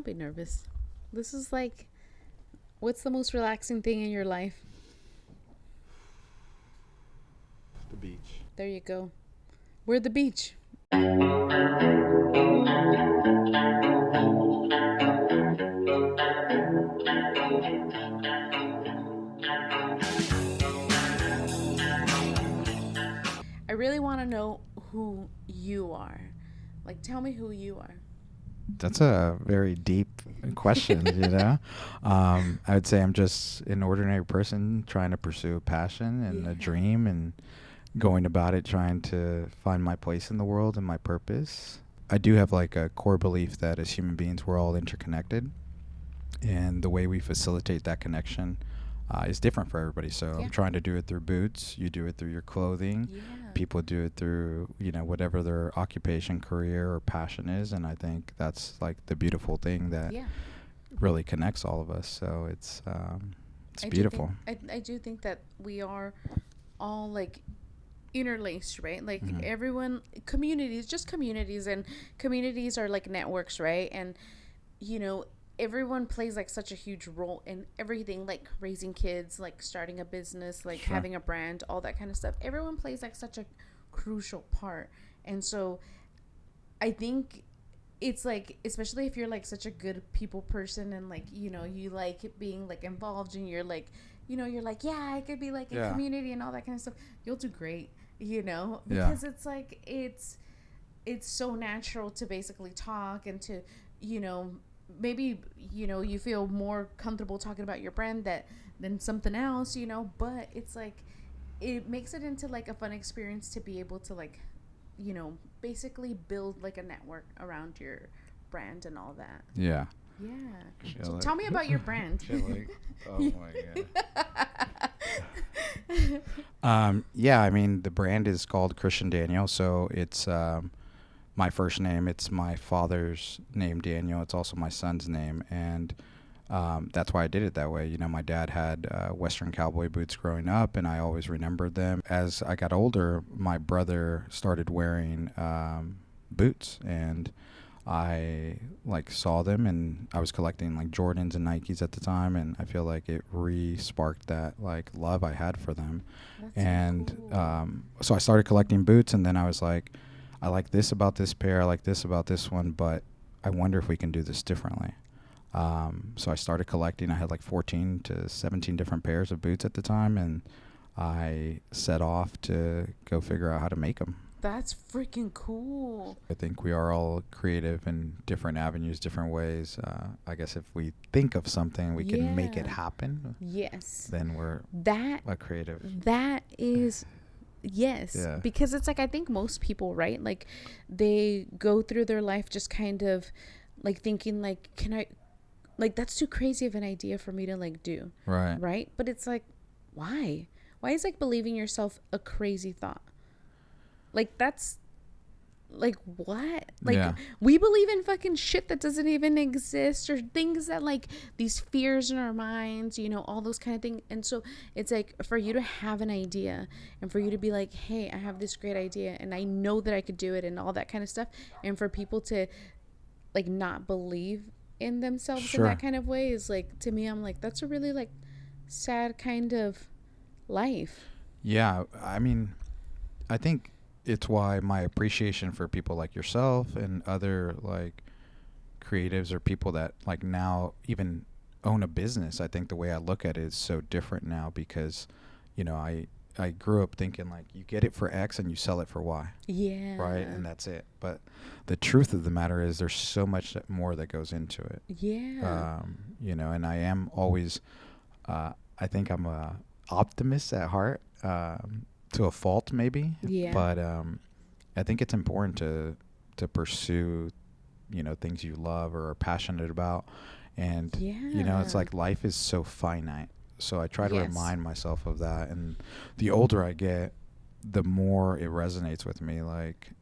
Don't be nervous. This is like, what's the most relaxing thing in your life? The beach. There you go. We're the beach. I really want to know who you are. Like, tell me who you are. That's a very deep question, you know? I would say I'm just an ordinary person trying to pursue a passion and a Yeah. dream and going about it trying to find my place in the world and my purpose. I do have like a core belief that as human beings, we're all interconnected. And the way we facilitate that connection is different for everybody. So Yeah. I'm trying to do it through boots. You do it through your clothing. Yeah. People do it through whatever their occupation, career, or passion is. And I think that's like the beautiful thing that Yeah. really connects all of us. So it's beautiful. I do think that we are all like interlaced, right? Like Mhm. everyone, communities, and communities are like networks, right? And you know, everyone plays like such a huge role in everything, like raising kids, like starting a business, like Sure. having a brand, all that kind of stuff. Everyone plays like such a crucial part. And so I think it's like, especially if you're like such a good people person and like, you like being like involved and you're like, you're like, yeah, I could be like a Yeah. community and all that kind of stuff. You'll do great, Yeah. because it's like, it's so natural to basically talk and to, you know, maybe, you feel more comfortable talking about your brand that than something else, but it's like, it makes it into like a fun experience to be able to like, basically build like a network around your brand and all that. Yeah. Yeah. Feel So like- tell me about your brand. feel like- oh my god. Yeah, I mean, the brand is called Christian Daniel, so it's my first name. It's my father's name, Daniel. It's also my son's name, and that's why I did it that way. You know, my dad had Western cowboy boots growing up, and I always remembered them. As I got older, my brother started wearing boots, and I like saw them, and I was collecting like Jordans and Nikes at the time, and I feel like it re-sparked that like love I had for them. That's And so cool. so I started collecting boots, and then I was like, I like this about this pair, I like this about this one, but I wonder if we can do this differently. So I started collecting. I had like 14 to 17 different pairs of boots at the time, and I set off to go figure out how to make them. That's freaking cool. I think we are all creative in different avenues, different ways. I guess if we think of something, we can make it Yeah. happen. Yes. Then we're That a creative. that is, yes, Yeah. because it's like, I think most people, right, like they go through their life just kind of like thinking like, can I, like, that's too crazy of an idea for me to like do, Right. right? But it's like, why is like believing yourself a crazy thought? Like, that's like, what? Like, Yeah. we believe in fucking shit that doesn't even exist, or things that like these fears in our minds, all those kind of things. And so it's like, for you to have an idea and for you to be like, hey, I have this great idea and I know that I could do it and all that kind of stuff, and for people to like not believe in themselves in Sure. that kind of way is like, to me, I'm like, that's a really like sad kind of life. Yeah. I mean, I think it's why my appreciation for people like yourself and other like creatives or people that like now even own a business, I think the way I look at it is so different now because, I grew up thinking like you get it for X and you sell it for Y, Yeah. right? And that's it. But the truth of the matter is there's so much more that goes into it. Yeah. And I am always, I think I'm a optimist at heart, to a fault maybe. Yeah. But I think it's important to pursue, things you love or are passionate about. And, it's Yeah. like life is so finite. So I try to Yes. remind myself of that. And the older I get, the more it resonates with me. Like,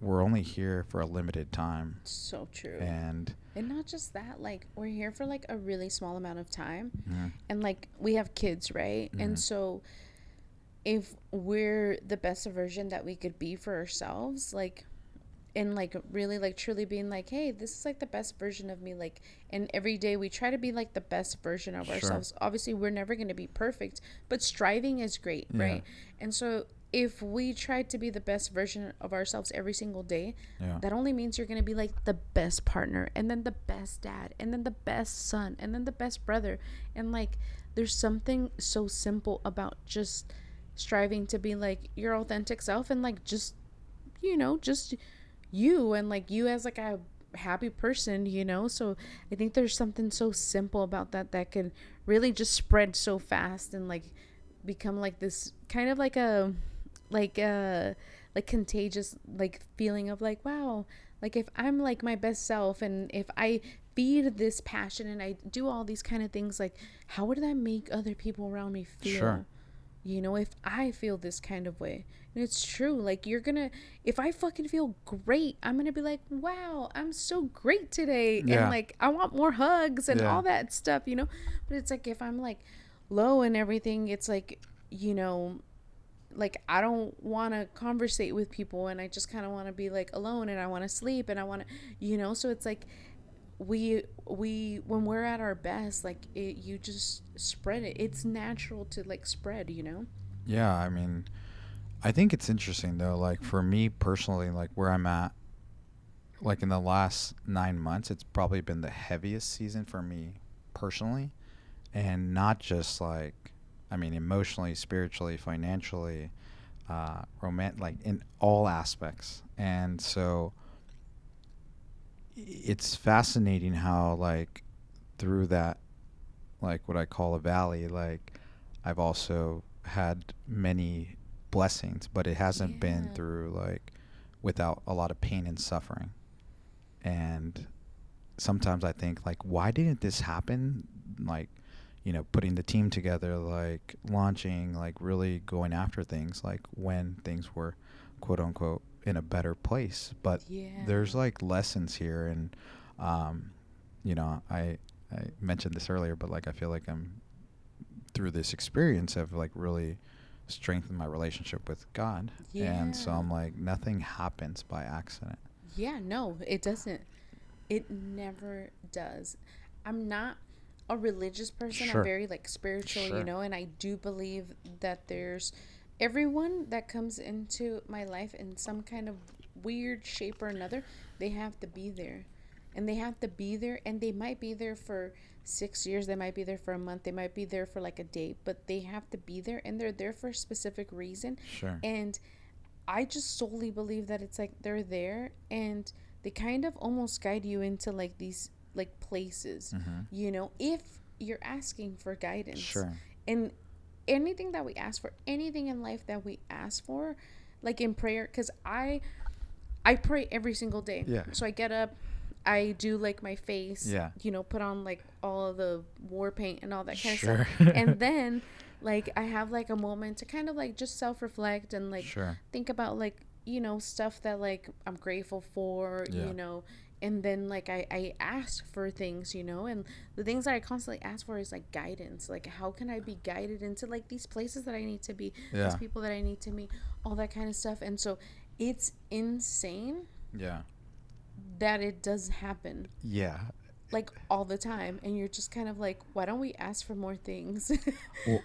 we're only here for a limited time. So true. And not just that, like, we're here for like a really small amount of time. Mhm. And like, we have kids, right? And Mhm. so if we're the best version that we could be for ourselves, like, and like really like truly being like, hey, this is like the best version of me, like, and every day we try to be like the best version of Sure. ourselves. Obviously we're never going to be perfect, but striving is great, Yeah. right? And so if we try to be the best version of ourselves every single day, Yeah. that only means you're going to be like the best partner, and then the best dad, and then the best son, and then the best brother. And like there's something so simple about just striving to be like your authentic self, and like just, just you, and like you as like a happy person, so I think there's something so simple about that that can really just spread so fast, and like become like this kind of like a like contagious like feeling of like, wow, like if I'm like my best self, and if I feed this passion and I do all these kind of things, like how would that make other people around me feel? Sure. If I feel this kind of way. And it's true. Like, if I fucking feel great, I'm gonna be like, wow, I'm so great today. And Yeah. like, I want more hugs and Yeah. all that stuff. But it's like, if I'm like low and everything, it's like, you know, like I don't want to conversate with people, and I just kind of want to be like alone, and I want to sleep, and I want to, so it's like, we when we're at our best, like you just spread it. It's natural to like spread. Yeah. I mean, I think it's interesting though. Like for me personally, like where I'm at, like in the last 9 months, it's probably been the heaviest season for me personally, and not just like, I mean, emotionally, spiritually, financially, like in all aspects. And so it's fascinating how like through that, like what I call a valley, like I've also had many blessings, but it hasn't been Yeah. through like without a lot of pain and suffering. And sometimes I think like, why didn't this happen? Like, putting the team together, like launching, like really going after things, like when things were quote unquote in a better place. But Yeah. there's like lessons here. And, I mentioned this earlier, but like, I feel like I'm through this experience have like really strengthened my relationship with God. And so Yeah. I'm like, nothing happens by accident. Yeah, no, it doesn't. It never does. I'm not a religious person. I'm Sure. very like spiritual, Sure. and I do believe that there's everyone that comes into my life in some kind of weird shape or another, they have to be there. And they have to be there, and they might be there for 6 years, they might be there for a month, they might be there for like a day, but they have to be there, and they're there for a specific reason. Sure. And I just solely believe that it's like they're there, and they kind of almost guide you into like these like places, Mm-hmm. if you're asking for guidance. Sure. And anything that we ask for, anything in life that we ask for, like in prayer, because I pray every single day. Yeah. So I get up, I do like my face, Yeah. put on like all of the war paint and all that kind of Sure. stuff. And then like I have like a moment to kind of like just self-reflect and like Sure. think about like, stuff that like I'm grateful for, Yeah. and then like I ask for things, and the things that I constantly ask for is like guidance. Like how can I be guided into like these places that I need to be, Yeah. these people that I need to meet, all that kind of stuff. And so it's insane Yeah. that it does happen Yeah. like all the time, and you're just kind of like, why don't we ask for more things? Well,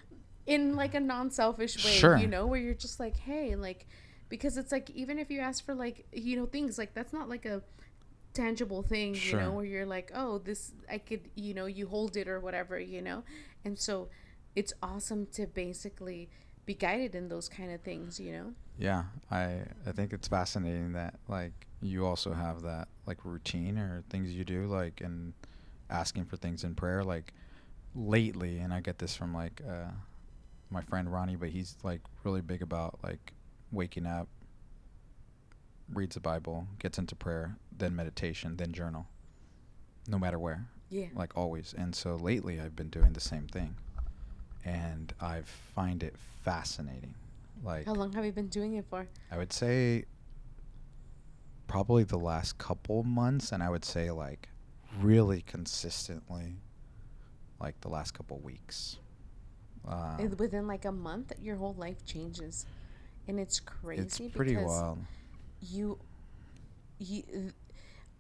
In like a non-selfish way, sure. where you're just like, hey, like, because it's like, even if you ask for like, things like that's not like a tangible thing, Sure. where you're like, oh, this I could, you hold it or whatever, and so it's awesome to basically be guided in those kind of things. Yeah. I think it's fascinating that like you also have that like routine or things you do like and asking for things in prayer like lately. And I get this from like my friend Ronnie, but he's like really big about like waking up, reads the Bible, gets into prayer, then meditation, then journal, no matter where, Yeah. like always. And so lately I've been doing the same thing, and I find it fascinating. Like, How long have you been doing it for? I would say probably the last couple months, and I would say like really consistently like the last couple weeks. Within like a month, your whole life changes, and it's crazy It's pretty because wild. you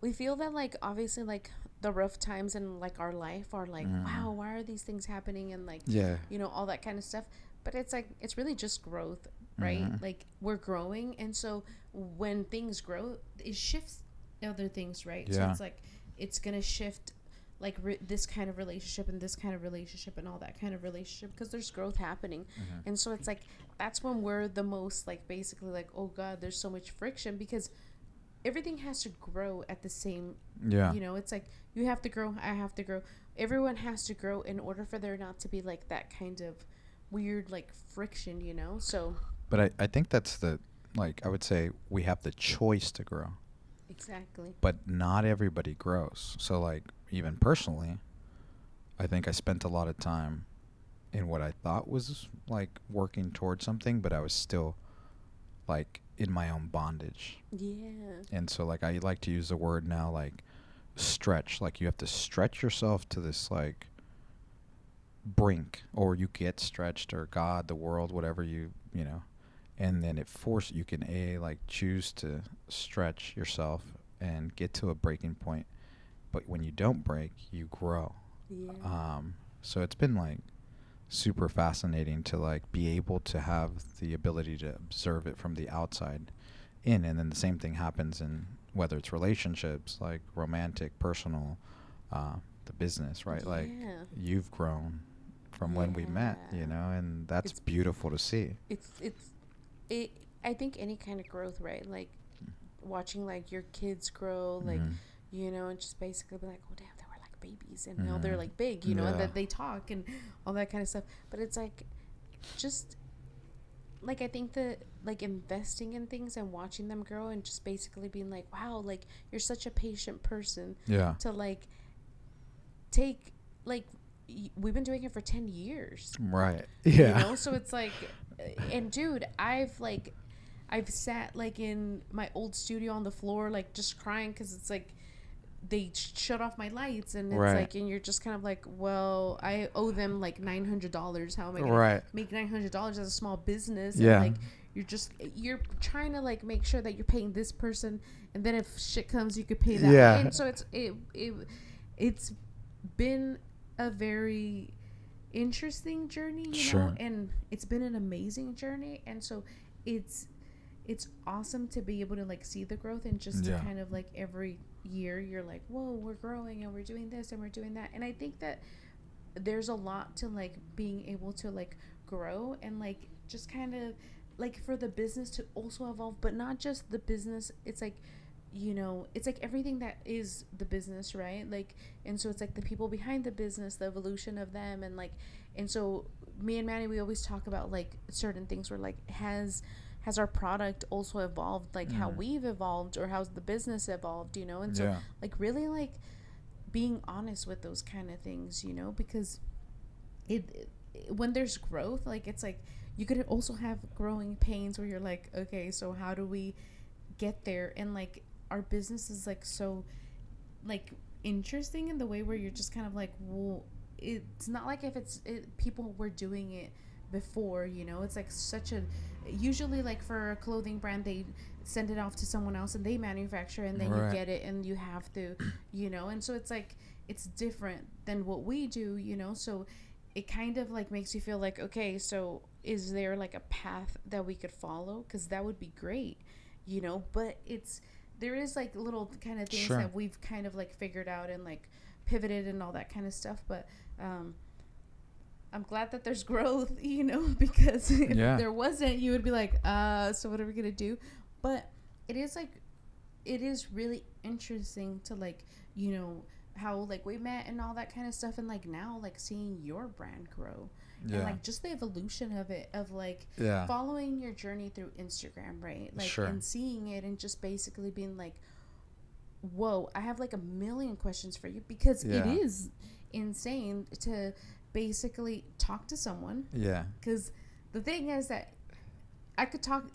we feel that like obviously like the rough times in like our life are like, wow, why are these things happening, and like, Yeah. all that kind of stuff. But it's like, it's really just growth, right? Like, we're growing, and so when things grow, it shifts other things, right? So Yeah. it's like, it's gonna shift like this kind of relationship and this kind of relationship and all that kind of relationship, because there's growth happening. And so it's like, that's when we're the most like, basically like, oh god, there's so much friction, because everything has to grow at the same. Yeah. It's like, you have to grow, I have to grow, everyone has to grow in order for there not to be like that kind of weird like friction. So But I think that's the, like, I would say we have the choice to grow, exactly. but not everybody grows. So like, even personally, I think I spent a lot of time in what I thought was like working towards something, but I was still like in my own bondage. Yeah. And so like, I like to use the word now, like stretch. Like, you have to stretch yourself to this like brink, or you get stretched, or God, the world, whatever you know, and then you can like choose to stretch yourself and get to a breaking point. But when you don't break, you grow. Yeah. So it's been like super fascinating to like be able to have the ability to observe it from the outside in. And then the same thing happens in whether it's relationships, like romantic, personal, the business, right? Like, you've grown from when we met, and that's beautiful to see. It I think any kind of growth, right? Like watching like your kids grow, like and just basically be like, oh damn, they were like babies, and now they're like big, and that they talk and all that kind of stuff. But it's like, just like, I think that like investing in things and watching them grow, and just basically being like, wow, like, you're such a patient person. Yeah. To like take like, we've been doing it for 10 years. Right. Yeah. So it's like, and dude, I've sat like in my old studio on the floor, like just crying, because it's like they shut off my lights, and it's like, and you're just kind of like, well, I owe them like $900. How am I gonna make $900 as a small business? Yeah. And like, you're trying to like make sure that you're paying this person, and then if shit comes, you could pay that. Yeah. And so it's been a very interesting journey, know, and it's been an amazing journey. And so it's awesome to be able to like see the growth, and just to kind of like every year you're like, whoa, we're growing, and we're doing this, and we're doing that. And I think that there's a lot to like being able to like grow, and like just kind of like for the business to also evolve, but not just the business. It's like, it's like everything that is the business, right? Like, and so it's like the people behind the business, the evolution of them, and like, and so me and Manny, we always talk about like certain things where like, has our product also evolved, like how we've evolved, or how's the business evolved, and so like really like being honest with those kind of things, because it when there's growth, like, it's like you could also have growing pains where you're like, okay, so how do we get there? And like, our business is like so like interesting in the way where you're just kind of like, well, it's not like if people were doing it before, it's like such a, usually like for a clothing brand, they send it off to someone else and they manufacture, and then you get it, and you have to, and so it's like, it's different than what we do, so it kind of like makes you feel like, okay, so is there like a path that we could follow? Because that would be great, but there is like little kind of things that we've kind of like figured out and like pivoted and all that kind of stuff. But I'm glad that there's growth, because if there wasn't, you would be like, so what are we gonna do? But it is really interesting to like, how like we met and all that kind of stuff, and like now like seeing your brand grow. And like just the evolution of it, of like following your journey through Instagram, right? Like, and seeing it, and just basically being like, whoa, I have like a million questions for you, because it is insane to basically talk to someone. Yeah. Because the thing is that I talk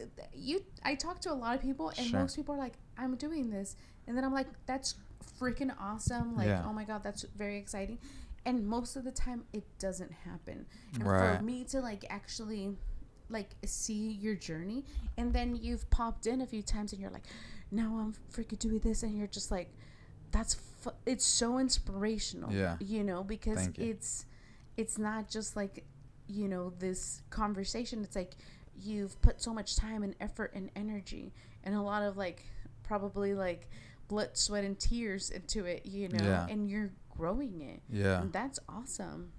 to a lot of people, and most people are like, I'm doing this. And then I'm like, that's freaking awesome. Like, oh my God, that's very exciting. And most of the time it doesn't happen. And for me to like actually like see your journey, and then you've popped in a few times and you're like, now I'm freaking doing this, and you're just like, it's so inspirational. Yeah. You know, because Thank you. it's not just like, you know, this conversation. It's like you've put so much time and effort and energy and a lot of like probably like blood, sweat, and tears into it, you know, Yeah. and you're growing it. Yeah. And that's awesome.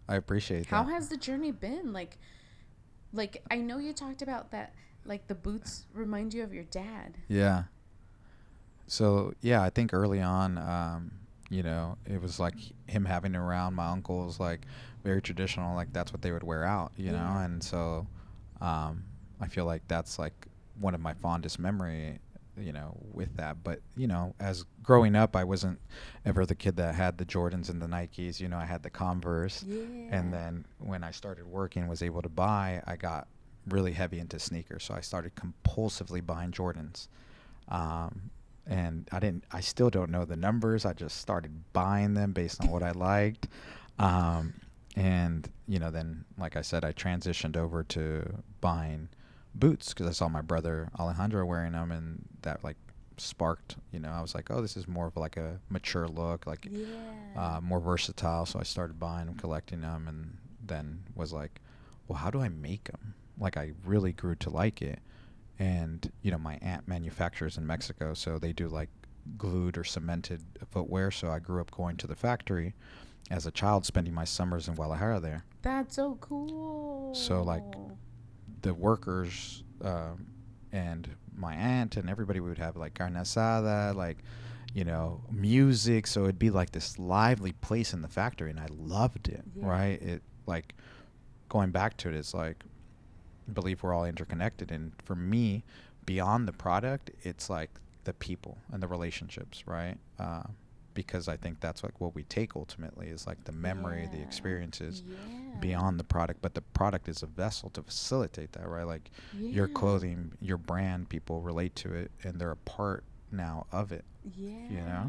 I appreciate How that. has the journey been? Like I know you talked about that, like the boots remind you of your dad. Yeah. So yeah, I think early on, it was like him having around my uncles, like very traditional, like that's what they would wear out, Yeah. and so I feel like that's like one of my fondest memory, with that. But as growing up, I wasn't ever the kid that had the Jordans and the Nikes. I had the Converse, Yeah. and then when I started working, was able to buy, I got really heavy into sneakers, so I started compulsively buying Jordans. And I still don't know the numbers. I just started buying them based on what I liked. And, then, like I said, I transitioned over to buying boots because I saw my brother Alejandro wearing them, and that like sparked, I was like, oh, this is more of like a mature look, like Yeah. more versatile. So I started buying them, collecting them, and then was like, well, how do I make them? Like I really grew to like it. And my aunt manufactures in Mexico, so they do like glued or cemented footwear. So I grew up going to the factory as a child, spending my summers in Guadalajara there. That's so cool. So like the workers, and my aunt and everybody would have like carne asada, like music. So it'd be like this lively place in the factory, and I loved it. Yeah. Right? It like going back to it is like, believe we're all interconnected, and for me, beyond the product, it's like the people and the relationships, right? Because I think that's like what we take ultimately is like the memory, the Yeah. experiences Yeah. beyond the product. But the product is a vessel to facilitate that, right? Like your Yeah. clothing, your brand, people relate to it, and they're a part now of it. Yeah.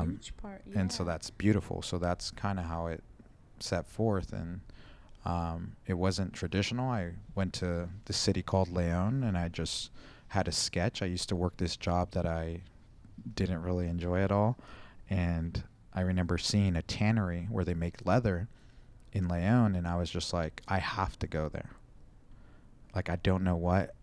Huge part. Yeah. And so that's beautiful. So that's kind of how it set forth. And it wasn't traditional. I went to the city called Leon, and I just had a sketch. I used to work this job that I didn't really enjoy at all. And I remember seeing a tannery where they make leather in Leon, and I was just like, I have to go there. Like, I don't know what.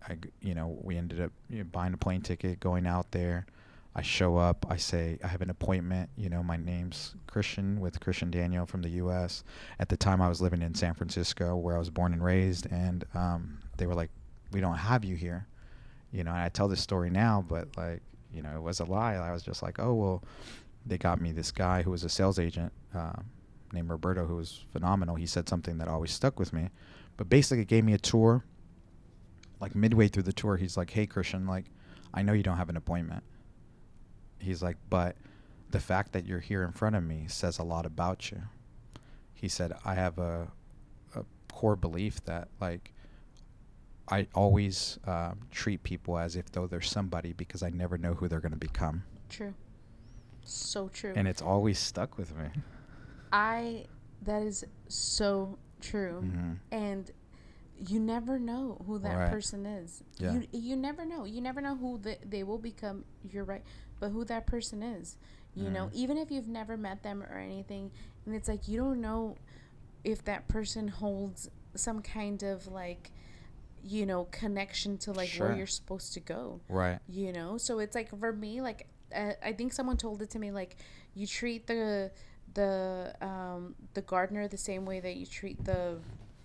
We ended up buying a plane ticket, going out there. I show up. I say, I have an appointment. My name's Christian with Christian Daniel from the U.S. At the time, I was living in San Francisco, where I was born and raised. And they were like, we don't have you here. And I tell this story now, but, like, it was a lie. I was just like, oh, well, they got me this guy who was a sales agent named Roberto, who was phenomenal. He said something that always stuck with me. But basically, gave me a tour. Like, midway through the tour, he's like, hey, Christian, like, I know you don't have an appointment. He's like, but the fact that you're here in front of me says a lot about you. He said, I have a core belief that, like, I always treat people as if though they're somebody, because I never know who they're going to become. True. So true. And it's always stuck with me. That is so true. Mm-hmm. And you never know who that Right. person is. Yeah. You never know. You never know who they will become. You're right. But who that person is. You know, even if you've never met them or anything. And it's like, you don't know if that person holds some kind of like, connection to like Sure. where you're supposed to go. Right. So it's like for me, like I think someone told it to me, like you treat the gardener the same way that you treat the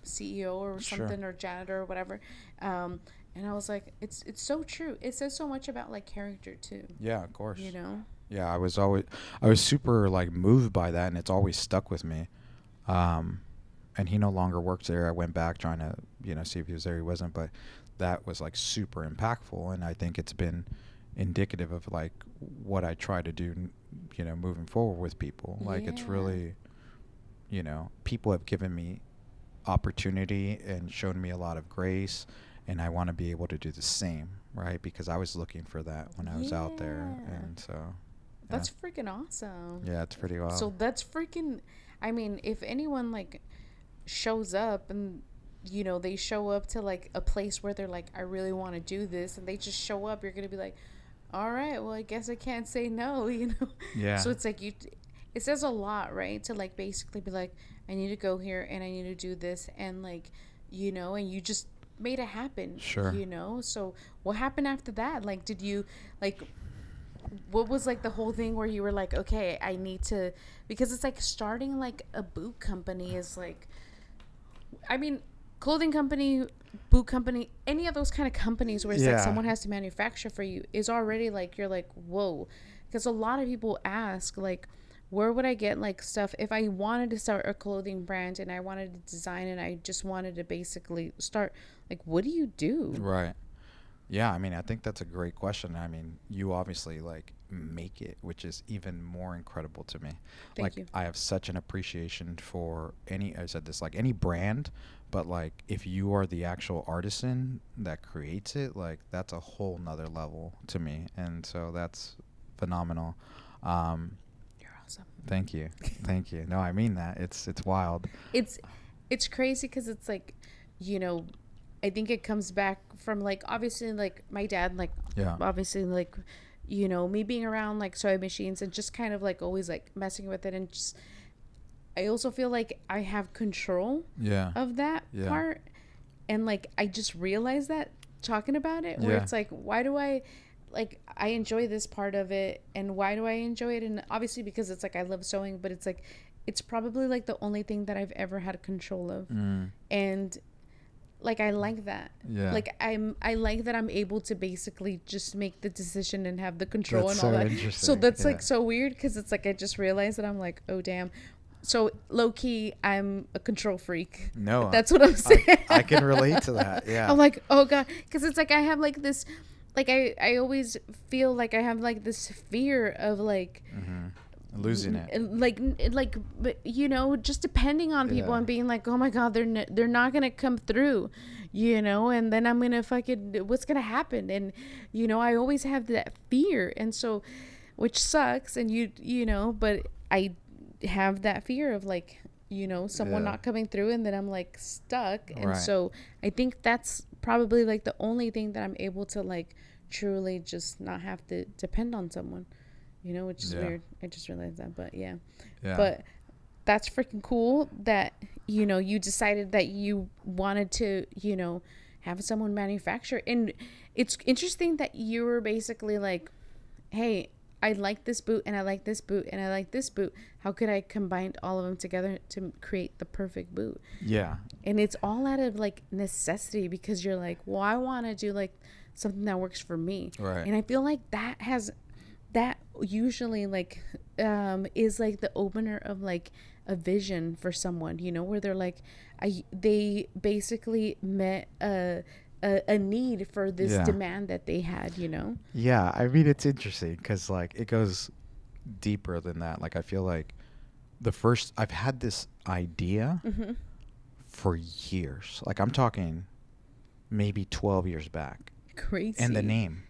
CEO or something, Sure. or janitor or whatever. And I was like, it's so true. It says so much about like character too. Yeah, of course. Yeah, I was super like moved by that, and it's always stuck with me. And he no longer works there. I went back trying to, see if he was there. He wasn't, but that was like super impactful, and I think it's been indicative of like what I try to do, moving forward with people. Like it's Yeah. really, people have given me opportunity and shown me a lot of grace, and I want to be able to do the same, right? Because I was looking for that when I was out there, Yeah. and so That's freaking awesome. yeah, it's pretty wild. So that's freaking. I mean, if anyone like shows up and they show up to like a place where they're like, I really want to do this, and they just show up, you're gonna be like, all right, well, I guess I can't say no, you know. Yeah. So it's like it says a lot, right? To like basically be like, I need to go here and I need to do this, and like, and you just made it happen, Sure. So what happened after that? Like, did you like what was like the whole thing where you were like, okay, I need to, because it's like starting like a boot company is like, I mean, clothing company, boot company, any of those kind of companies where it's like Yeah. someone has to manufacture for you is already like, you're like, whoa. Because a lot of people ask, like, where would I get like stuff if I wanted to start a clothing brand and I wanted to design and I just wanted to basically start, like, what do you do? Right. Yeah, I mean, I think that's a great question. I mean, you obviously like make it, which is even more incredible to me. Thank Like, you. I have such an appreciation for any, I said this, like any brand, but like if you are the actual artisan that creates it, like that's a whole nother level to me. And so that's phenomenal. Um, You're awesome. Thank you. Thank you. No, I mean that. It's wild. It's it's crazy because it's like, you know, I think it comes back from like obviously like my dad, like Yeah. obviously like, me being around like sewing machines and just kind of like always like messing with it, and just I also feel like I have control Yeah. of that Yeah. part, and like I just realized that talking about it, where Yeah. it's like, why do I like I enjoy this part of it, and why do I enjoy it? And obviously because it's like I love sewing, but it's like it's probably like the only thing that I've ever had control of. Mm. And like I like that. Yeah. Like I like that I'm able to basically just make the decision and have the control That's and all so that. So interesting. that's Yeah. like so weird because it's like I just realized that I'm like, oh damn. So low key, I'm a control freak. No, That's what I'm saying. I can relate to that. Yeah. I'm like, oh god, because it's like I have like this, like I always feel like I have like this fear of like Losing it. like but, just depending on people Yeah. and being like, oh my god, they're not gonna come through, and then I'm gonna fucking, what's gonna happen? And I always have that fear, and so, which sucks, and but I have that fear of like, someone Yeah. not coming through, and then I'm like stuck. And Right. so I think that's probably like the only thing that I'm able to like truly just not have to depend on someone, which is Yeah. weird. I just realized that, but yeah. Yeah. But that's freaking cool that, you decided that you wanted to, have someone manufacture. And it's interesting that you were basically like, hey, I like this boot and I like this boot and I like this boot. How could I combine all of them together to create the perfect boot? Yeah. And it's all out of like necessity, because you're like, well, I want to do like something that works for me. Right. And I feel like that usually like is like the opener of like a vision for someone, where they're like, they basically met a need for this Yeah. demand that they had, Yeah. I mean, it's interesting because like it goes deeper than that. Like I feel like I've had this idea for years. Like I'm talking maybe 12 years back. Crazy. And the name.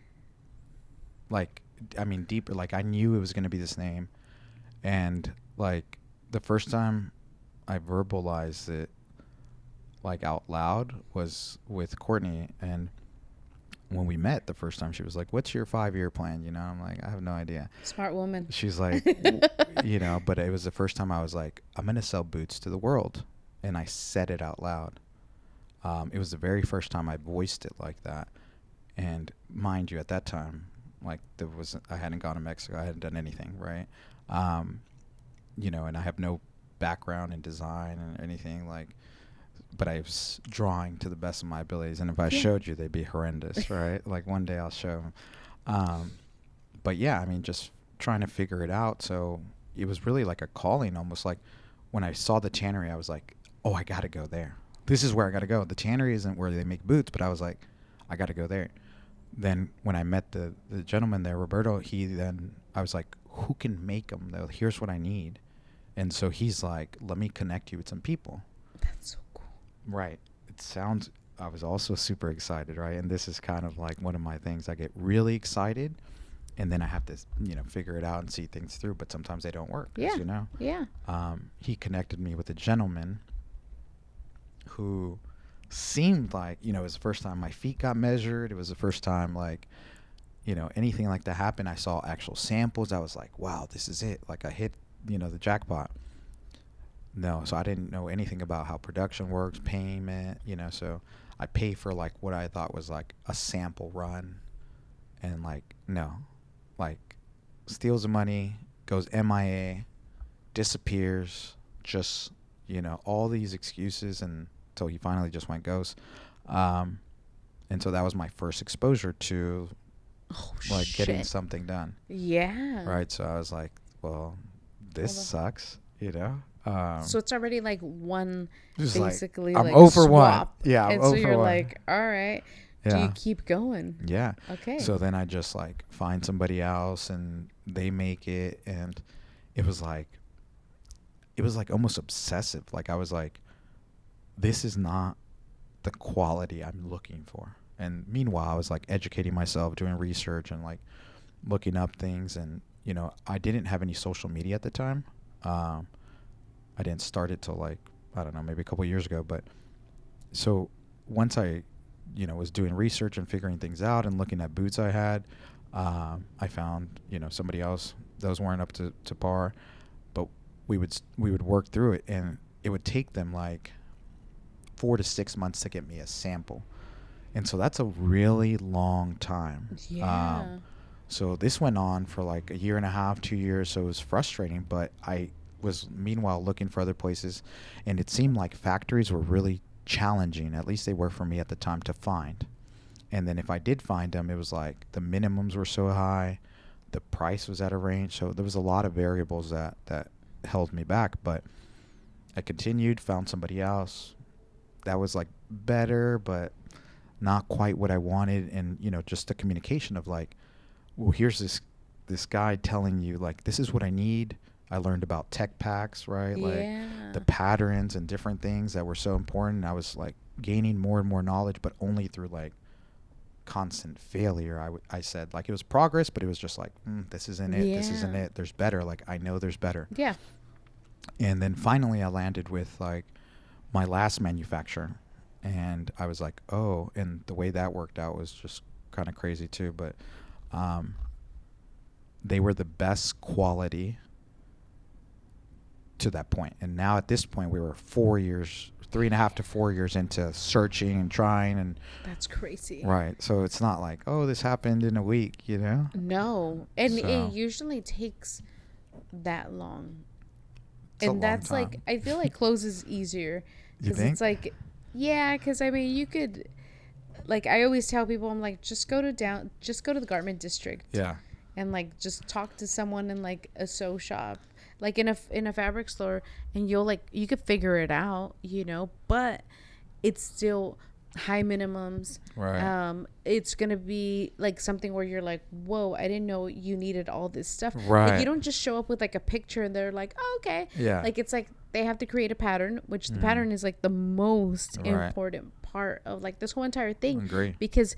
Like, I mean, deeper. Like I knew it was going to be this name. And like the first time I verbalized it like out loud was with Courtney. And when we met the first time, she was like, what's your 5-year plan? I'm like, I have no idea. Smart woman. She's like, but it was the first time I was like, I'm going to sell boots to the world. And I said it out loud. It was the very first time I voiced it like that. And mind you, at that time, like I hadn't gone to Mexico. I hadn't done anything. Right. And I have no background in design and anything like, but I was drawing to the best of my abilities. And if I showed you, they'd be horrendous. Right. Like one day I'll show them. But yeah, I mean, just trying to figure it out. So it was really like a calling, almost like when I saw the tannery, I was like, oh, I got to go there. This is where I got to go. The tannery isn't where they make boots, but I was like, I got to go there. Then when I met the gentleman there, Roberto, I was like, who can make them though? Here's what I need. And so he's like, let me connect you with some people. That's so cool. Right. I was also super excited, right? And this is kind of like one of my things. I get really excited and then I have to, figure it out and see things through, but sometimes they don't work. Yeah. Yeah. He connected me with a gentleman who seemed like, it was the first time my feet got measured. It was the first time like anything like that happened, I saw actual samples. I was like, wow, this is it. Like I hit, the jackpot. No, so I didn't know anything about how production works, payment, so I pay for like what I thought was like a sample run, and like no, like steals the money, goes MIA, disappears, just all these excuses, and until he finally just went ghost. And so that was my first exposure to like getting something done. Yeah. Right. So I was like, well, this sucks, so it's already like one, basically like, I'm like 0 for swap. 1. Yeah. I'm and 0 so for you're 1. like, all right, do you keep going? Yeah. Okay. So then I just like find somebody else and they make it, and it was like almost obsessive. Like I was like, this is not the quality I'm looking for. And meanwhile, I was like educating myself, doing research, and like looking up things. And I didn't have any social media at the time. I didn't start it till like, I don't know, maybe a couple of years ago. But so once I was doing research and figuring things out and looking at boots I had, I found somebody else. Those weren't up to par, but we would work through it, and it would take them like 4 to 6 months to get me a sample. And so that's a really long time. Yeah. So this went on for like a year and a half, 2 years. So it was frustrating, but I was meanwhile looking for other places, and it seemed like factories were really challenging. At least they were for me at the time to find. And then if I did find them, it was like the minimums were so high, the price was at a range. So there was a lot of variables that held me back. But I continued, found somebody else that was like better, but not quite what I wanted. And just the communication of like, well, here's this guy telling you like, this is what I need. I learned about tech packs, right? Yeah. Like the patterns and different things that were so important. I was like gaining more and more knowledge, but only through like constant failure. I said like it was progress, but it was just like, this isn't it. This isn't it. There's better. Like I know there's better. Yeah. And then finally I landed with like my last manufacturer, and I was like, oh, and the way that worked out was just kind of crazy too. But they were the best quality to that point. And now at this point we were 4 years, 3.5 to 4 years into searching and trying. And that's crazy. Right. So it's not like, oh, this happened in a week, No. And so it usually takes that long. It's and that's like, I feel like clothes is easier. You think? It's like, yeah, because I mean, you could, like, I always tell people, I'm like, just go to the garment district. Yeah. And like, just talk to someone in like a sew shop, like in a fabric store, and you could figure it out, but it's still high minimums. Right. It's gonna be like something where you're like, whoa, I didn't know you needed all this stuff. Right. Like, you don't just show up with like a picture and they're like, oh, okay. Yeah. Like, it's like they have to create a pattern, which the pattern is like the most important part of like this whole entire thing. I agree. Because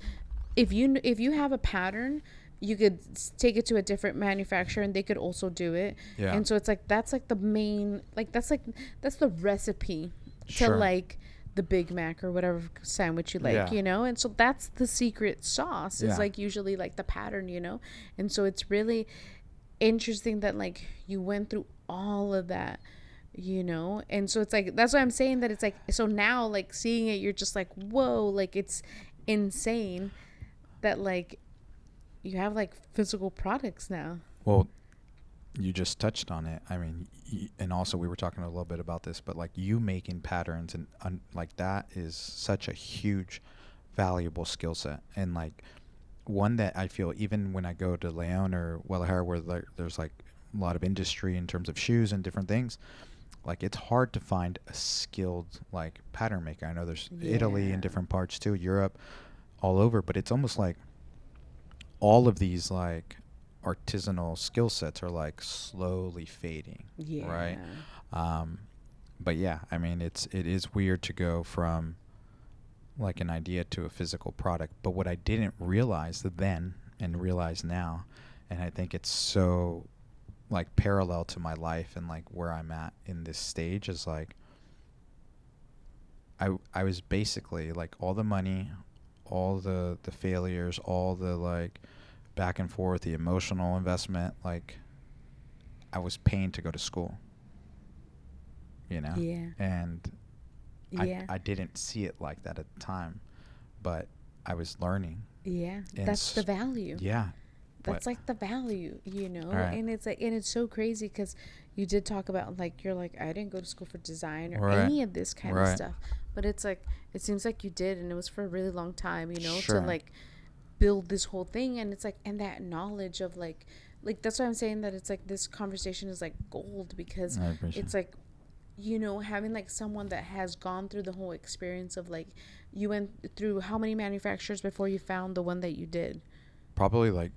if you have a pattern, you could take it to a different manufacturer and they could also do it. Yeah. And so it's like, that's like the main, like that's the recipe to like the Big Mac or whatever sandwich you like, and so that's the secret sauce is like usually like the pattern, and so it's really interesting that like you went through all of that, and so it's like, that's why I'm saying that it's like, so now like seeing it, you're just like, whoa, like it's insane that like you have like physical products now. Well, you just touched on it. I mean, and also we were talking a little bit about this, but like you making patterns and like that is such a huge, valuable skill set, and like one that I feel even when I go to Leon or Guadalajara, where there's like a lot of industry in terms of shoes and different things, like it's hard to find a skilled like pattern maker. I know there's Italy and different parts too, Europe, all over, but it's almost like all of these like artisanal skill sets are like slowly fading. Right. But yeah, I mean, it is weird to go from like an idea to a physical product. But what I didn't realize then and realize now, and I think it's so like parallel to my life and like where I'm at in this stage, is like I was basically like all the money, all the failures, all the like back and forth, the emotional investment, like I was paying to go to school, you know? Yeah. And Yeah. I didn't see it like that at the time, but I was learning. Yeah. And That's the value. Yeah. That's like the value, you know? Right. And it's like, and it's so crazy because you did talk about, like, you're like, I didn't go to school for design or Right. any of this kind of Right. stuff. But it's like, it seems like you did, and it was for a really long time, you know, Sure. to like build this whole thing. And it's like, and that knowledge of like, that's why I'm saying that it's like this conversation is like gold, because I appreciate it's like, you know, having like someone that has gone through the whole experience of like, you went through how many manufacturers before you found the one that you did? probably like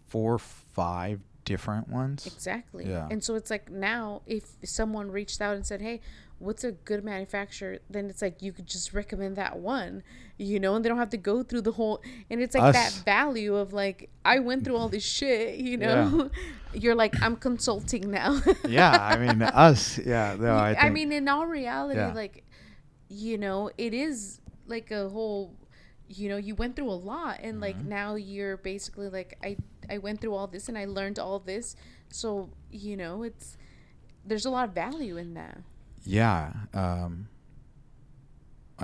4 or 5 different ones. Exactly. Yeah. And so it's like, now if someone reached out and said, hey, what's a good manufacturer, then it's like you could just recommend that one, you know, and they don't have to go through the whole, and it's like that value of like, I went through all this shit, you know. You're like, I'm consulting now. Yeah, I mean us. Yeah, no, I mean, in all reality, Yeah. like, you know, it is like a whole, you know, you went through a lot, and like now you're basically like, I went through all this and I learned all this, so you know, there's a lot of value in that. Yeah, I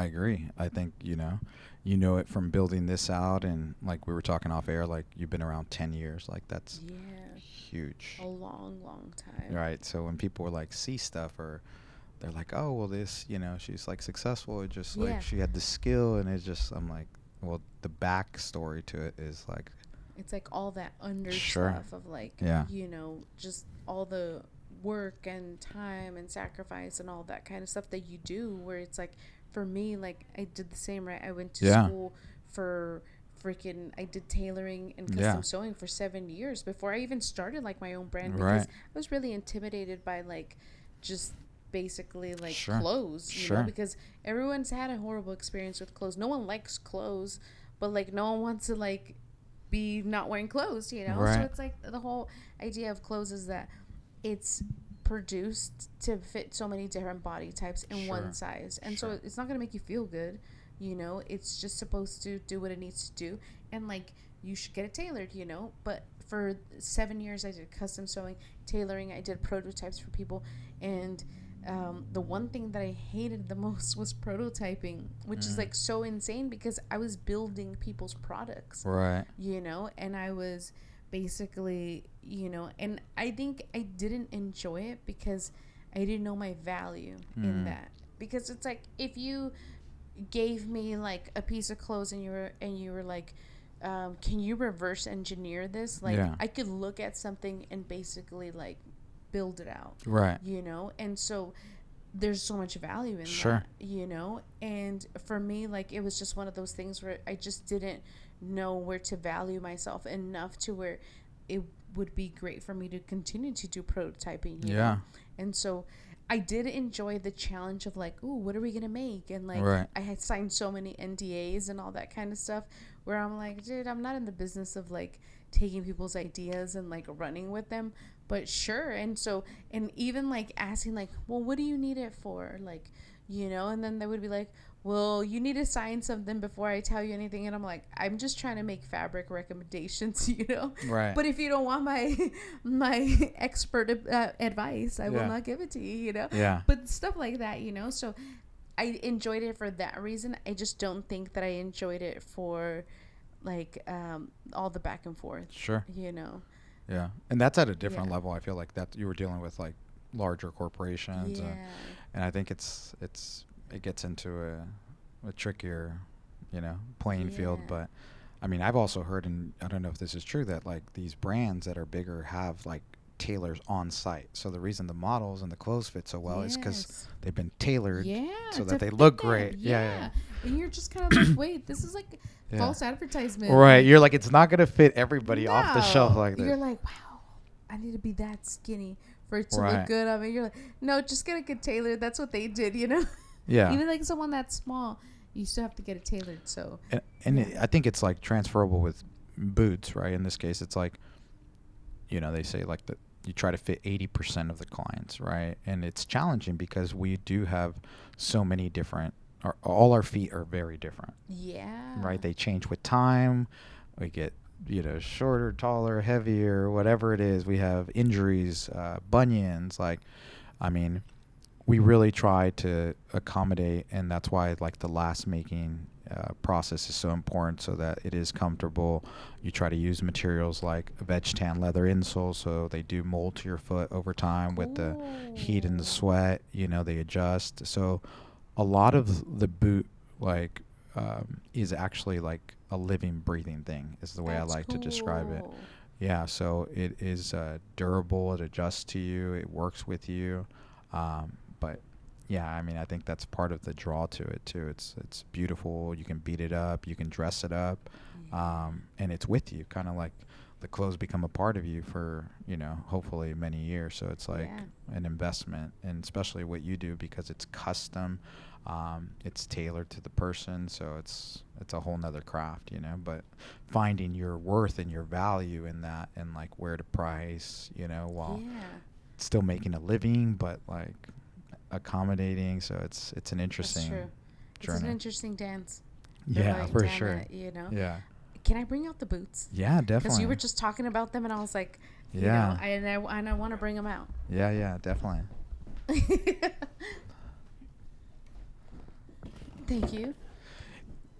agree. I think, you know it from building this out, and like we were talking off air, like you've been around 10 years, like that's Yeah, huge. a long time. Right. So when people were like see stuff, or they're like, oh, well, this, she's like successful. It just like Yeah. she had the skill, and it's just, I'm like, well, the backstory to it is like, It's like all that under Sure. stuff of like, Yeah. you know, just all the work and time and sacrifice and all that kind of stuff that you do, where it's like, for me, like I did the same, right? I went to Yeah. school for I did tailoring and custom Yeah. sewing for 7 years before I even started like my own brand, Right. because I was really intimidated by like just basically like Sure. clothes, you Sure. know, because everyone's had a horrible experience with clothes. No one likes clothes, but like no one wants to like be not wearing clothes, you know. So Right. it's like the whole idea of clothes is that it's produced to fit so many different body types in Sure. one size, and Sure. so it's not going to make you feel good, you know. It's just supposed to do what it needs to do, and like you should get it tailored, you know. But for 7 years I did custom sewing, tailoring, I did prototypes for people, and the one thing that I hated the most was prototyping, which is like so insane, because I was building people's products, right. you know, and I was basically, you know, and I think I didn't enjoy it because I didn't know my value in that. Because it's like, if you gave me like a piece of clothes and you were like, can you reverse engineer this? Like, Yeah. I could look at something and basically like build it out, Right. you know. And so there's so much value in Sure. that, you know. And for me, like, it was just one of those things where I just didn't know where to value myself enough to where it would be great for me to continue to do prototyping, you know? And so I did enjoy the challenge of like, ooh, what are we gonna make? And like, Right. I had signed so many NDAs and all that kind of stuff, where I'm like, dude, I'm not in the business of like taking people's ideas and like running with them, but sure. And so, and even like asking like, well, what do you need it for? Like, you know. And then they would be like, well, you need to sign something before I tell you anything. And I'm like, I'm just trying to make fabric recommendations, you know. Right. But if you don't want my expert advice, I will Yeah. not give it to you, you know. Yeah. But stuff like that, you know. So I enjoyed it for that reason. I just don't think that I enjoyed it for like all the back and forth, Sure. you know. Yeah. And that's at a different Yeah. level. I feel like that you were dealing with like larger corporations. Yeah. And I think it gets into a trickier, playing field. Yeah. But I mean, I've also heard, and I don't know if this is true, that like these brands that are bigger have like tailors on site. So the reason the models and the clothes fit so well is because Yes. they've been tailored Yeah, so to that they fit look that. great. Yeah. And you're just kind of like, wait, this is like Yeah. false advertisement. Right. You're like, it's not going to fit everybody off the shelf No. like that. You're like, wow, I need to be that skinny for it to Right. look good on me. You're like, no, just get it tailored. That's what they did, you know? Yeah. Even like someone that's small, you still have to get it tailored. So And Yeah. I think it's like transferable with boots, right? In this case, it's like, they say like you try to fit 80% of the clients, right? And it's challenging because we do have so many different, all our feet are very different, yeah. right? They change with time. We get shorter, taller, heavier, whatever it is. We have injuries, bunions. Like, I mean, we really try to accommodate, and that's why like the last making process is so important, so that it is comfortable. You try to use materials like a veg tan leather insole, so they do mold to your foot over time with the heat and the sweat. They adjust. So a lot of the boot like is actually like a living, breathing thing. Is the way I That's like to describe it. cool. Yeah, so it is durable. It adjusts to you. It works with you. But yeah, I mean, I think that's part of the draw to it too. It's beautiful. You can beat it up. You can dress it up, and it's with you. Kind of like the clothes become a part of you for hopefully many years. So it's like Yeah. an investment, and especially what you do because it's custom. It's tailored to the person, so it's a whole nother craft. But finding your worth and your value in that, and like where to price, while Yeah. still making a living, but like accommodating. So it's an That's interesting true. It's an journey. interesting dance. Yeah, Like, for damn sure. it. Yeah. Can I bring out the boots? Yeah, Because definitely. you were just talking about them, and I was like, Yeah. and I want to bring them out. Yeah, definitely. Thank you.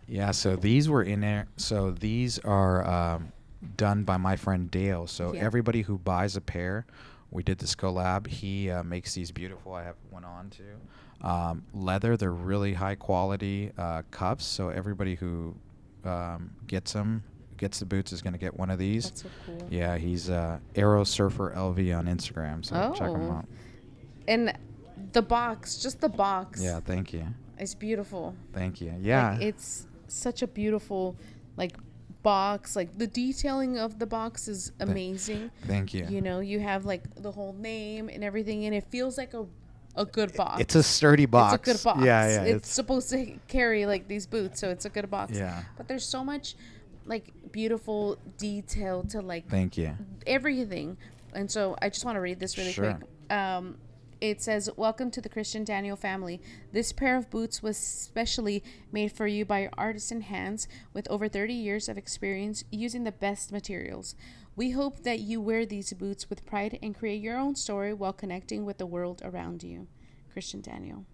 Yeah, so these were in there. So these are done by my friend Dale. So Yeah. everybody who buys a pair, we did this collab. He makes these beautiful. I have one on too. Leather. They're really high quality cuffs. So everybody who gets the boots is going to get one of these. That's so cool. Yeah, he's Aero Surfer LV on Instagram. So check him Oh. out. And the box, just the box. Yeah, thank you. It's beautiful. Thank you. Yeah. Like, it's such a beautiful, like, box. Like, the detailing of the box is amazing. Thank you. You have, like, the whole name and everything, and it feels like a good box. It's a sturdy box. It's a good box. Yeah. It's supposed to carry, like, these boots, so it's a good box. Yeah. But there's so much, like, beautiful detail to, like, Thank you. everything. And so I just want to read this really Sure. quick. It says, "Welcome to the Christian Daniel family. This pair of boots was specially made for you by artisan hands with over 30 years of experience using the best materials. We hope that you wear these boots with pride and create your own story while connecting with the world around you." Christian Daniel.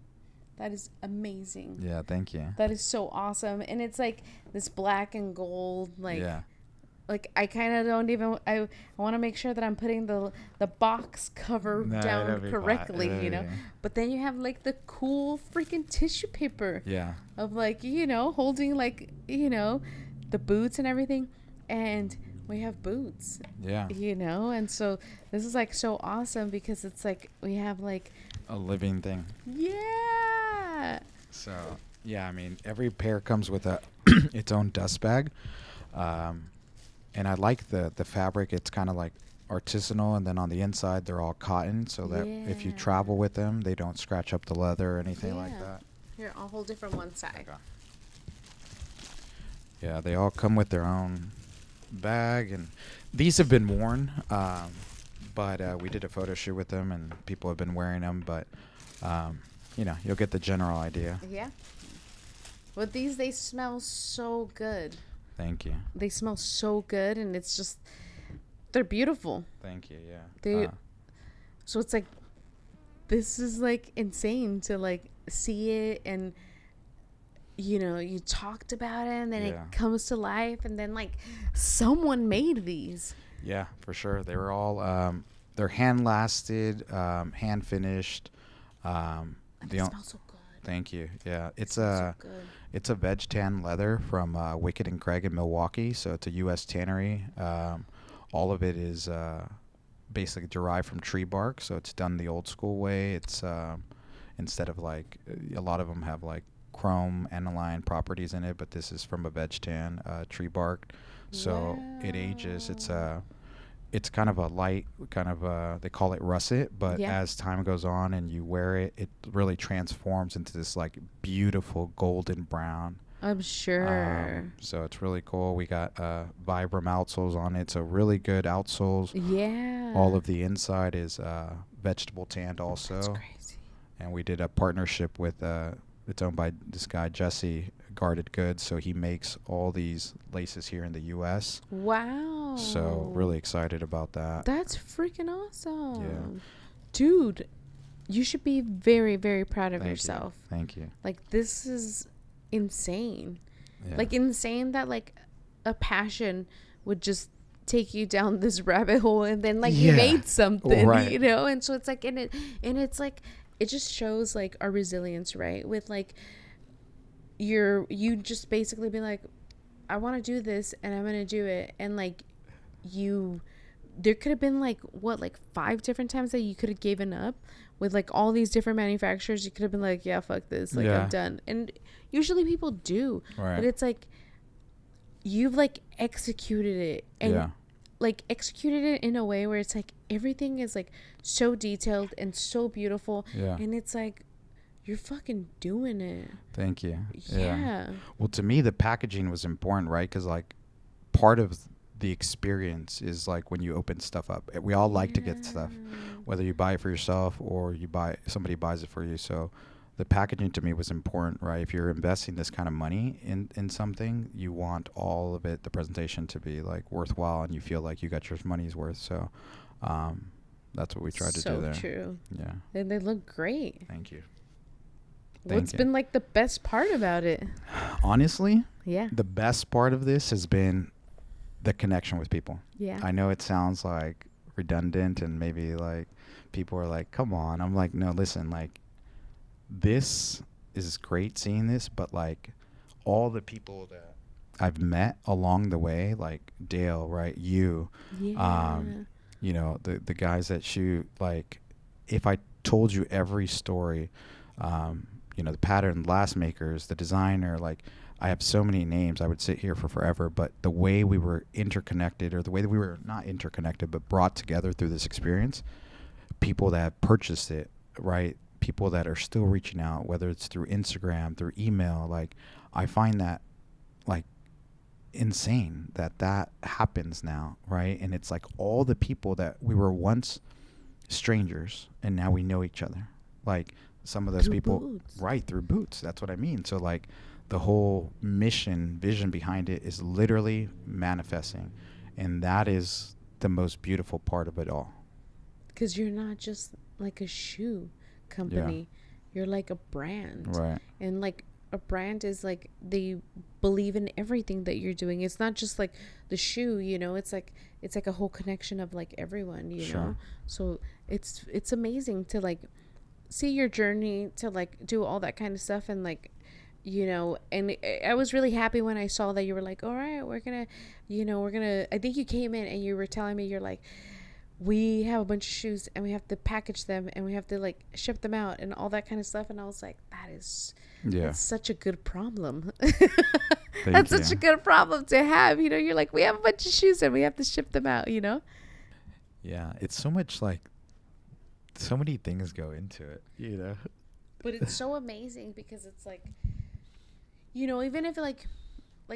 That is amazing. Yeah, thank you. That is so awesome. And it's like this black and gold, like... Yeah. Like, I kind of don't even... I want to make sure that I'm putting the box cover No, down it'll be fine. correctly, Yeah. But then you have, like, the cool freaking tissue paper Yeah. of, like, holding, like, the boots and everything. And we have boots, Yeah. And so this is, like, so awesome because it's, like, we have, like... A living thing. Yeah! So, yeah, I mean, every pair comes with its own dust bag. And I like the fabric. It's kind of like artisanal, and then on the inside they're all cotton, so that if you Yeah. travel with them, they don't scratch up the leather or anything like Yeah. that. Here, I'll hold it from one side. Okay. Yeah, they all come with their own bag, and these have been worn, but we did a photo shoot with them, and people have been wearing them. But you'll get the general idea. Yeah. But these, they smell so good. Thank you. They smell so good, and it's just, they're beautiful. Thank you. Yeah. They, so it's like, this is like insane to like see it, and you talked about it, and then it Yeah. comes to life, and then like someone made these. Yeah, for sure. They were all they're hand lasted, hand finished. And they The smell so good. Thank you. Yeah, it's Smells a so good. it's a veg tan leather from Wicked and Craig in Milwaukee. So it's a U.S. tannery. All of it is basically derived from tree bark. So it's done the old school way. It's instead of like a lot of them have like chrome aniline properties in it, but this is from a veg tan tree bark. So it ages. It's kind of a light, they call it russet, but Yeah. as time goes on and you wear it, it really transforms into this like beautiful golden brown. I'm sure. So it's really cool. We got Vibram outsoles on it, so really good outsoles. Yeah. All of the inside is vegetable tanned also. That's crazy. And we did a partnership with it's owned by this guy Jesse Guarded Goods, so he makes all these laces here in the U.S. Wow. So really excited about that. That's freaking awesome. Yeah. Dude, you should be very, very proud of Thank yourself. you. Thank you. Like, this is insane. Yeah. Like, insane that, like, a passion would just take you down this rabbit hole, and then, like, you made something, Right. you know? And so it's like, and it's like, it just shows, like, our resilience, right? With, like, you just basically be like, I want to do this, and I'm going to do it. And, like, there could have been, like, what, like 5 different times that you could have given up with, like, all these different manufacturers. You could have been like, yeah, fuck this, like, I'm done. And usually people do, Right. but it's like you've, like, executed it, and like executed it in a way where it's like everything is, like, so detailed and so beautiful, and it's like you're fucking doing it. Thank you. Yeah. Well, to me, the packaging was important, right? Because, like, part of the experience is, like, when you open stuff up. We all like to get stuff, whether you buy it for yourself or somebody buys it for you. So the packaging to me was important, right? If you're investing this kind of money in something, you want all of it, the presentation, to be, like, worthwhile, and you feel like you got your money's worth. So that's what we tried to do there. So true. Yeah. And they look great. Thank you. What's been, like, the best part about it? Honestly, Yeah. the best part of this has been the connection with people. Yeah. I know it sounds, like, redundant, and maybe, like, people are like, come on. I'm like, no, listen, like, this is great seeing this, but, like, all the people that I've met along the way, like Dale, right? You know, the guys that shoot, like, if I told you every story, you know, the pattern, last makers, the designer, like, I have so many names. I would sit here for forever, but the way we were interconnected, or the way that we were not interconnected, but brought together through this experience, people that have purchased it, right? People that are still reaching out, whether it's through Instagram, through email, like, I find that, like, insane that happens now, right? And it's like all the people that we were once strangers, and now we know each other. Like, some of those Through people, Boots. right, through Boots. That's what I mean. So, like, the whole vision behind it is literally manifesting, and that is the most beautiful part of it all. Because you're not just, like, a shoe company. You're, like, a brand. Right. And, like, a brand is, like, they believe in everything that you're doing. It's not just, like, the shoe, you know. It's like a whole connection of, like, everyone, you know. So it's amazing to, like, see your journey to, like, do all that kind of stuff, and, like, you know. And I was really happy when I saw that you were like, all right, we're gonna I think you came in and you were telling me, you're like, we have a bunch of shoes and we have to package them and we have to, like, ship them out and all that kind of stuff. And I was like, that's such a good problem. That's such a good problem to have, you know. You're like, we have a bunch of shoes and we have to ship them out, you know. Yeah, it's so much, like, so many things go into it, you know. But it's so amazing because it's like, you know, even if, like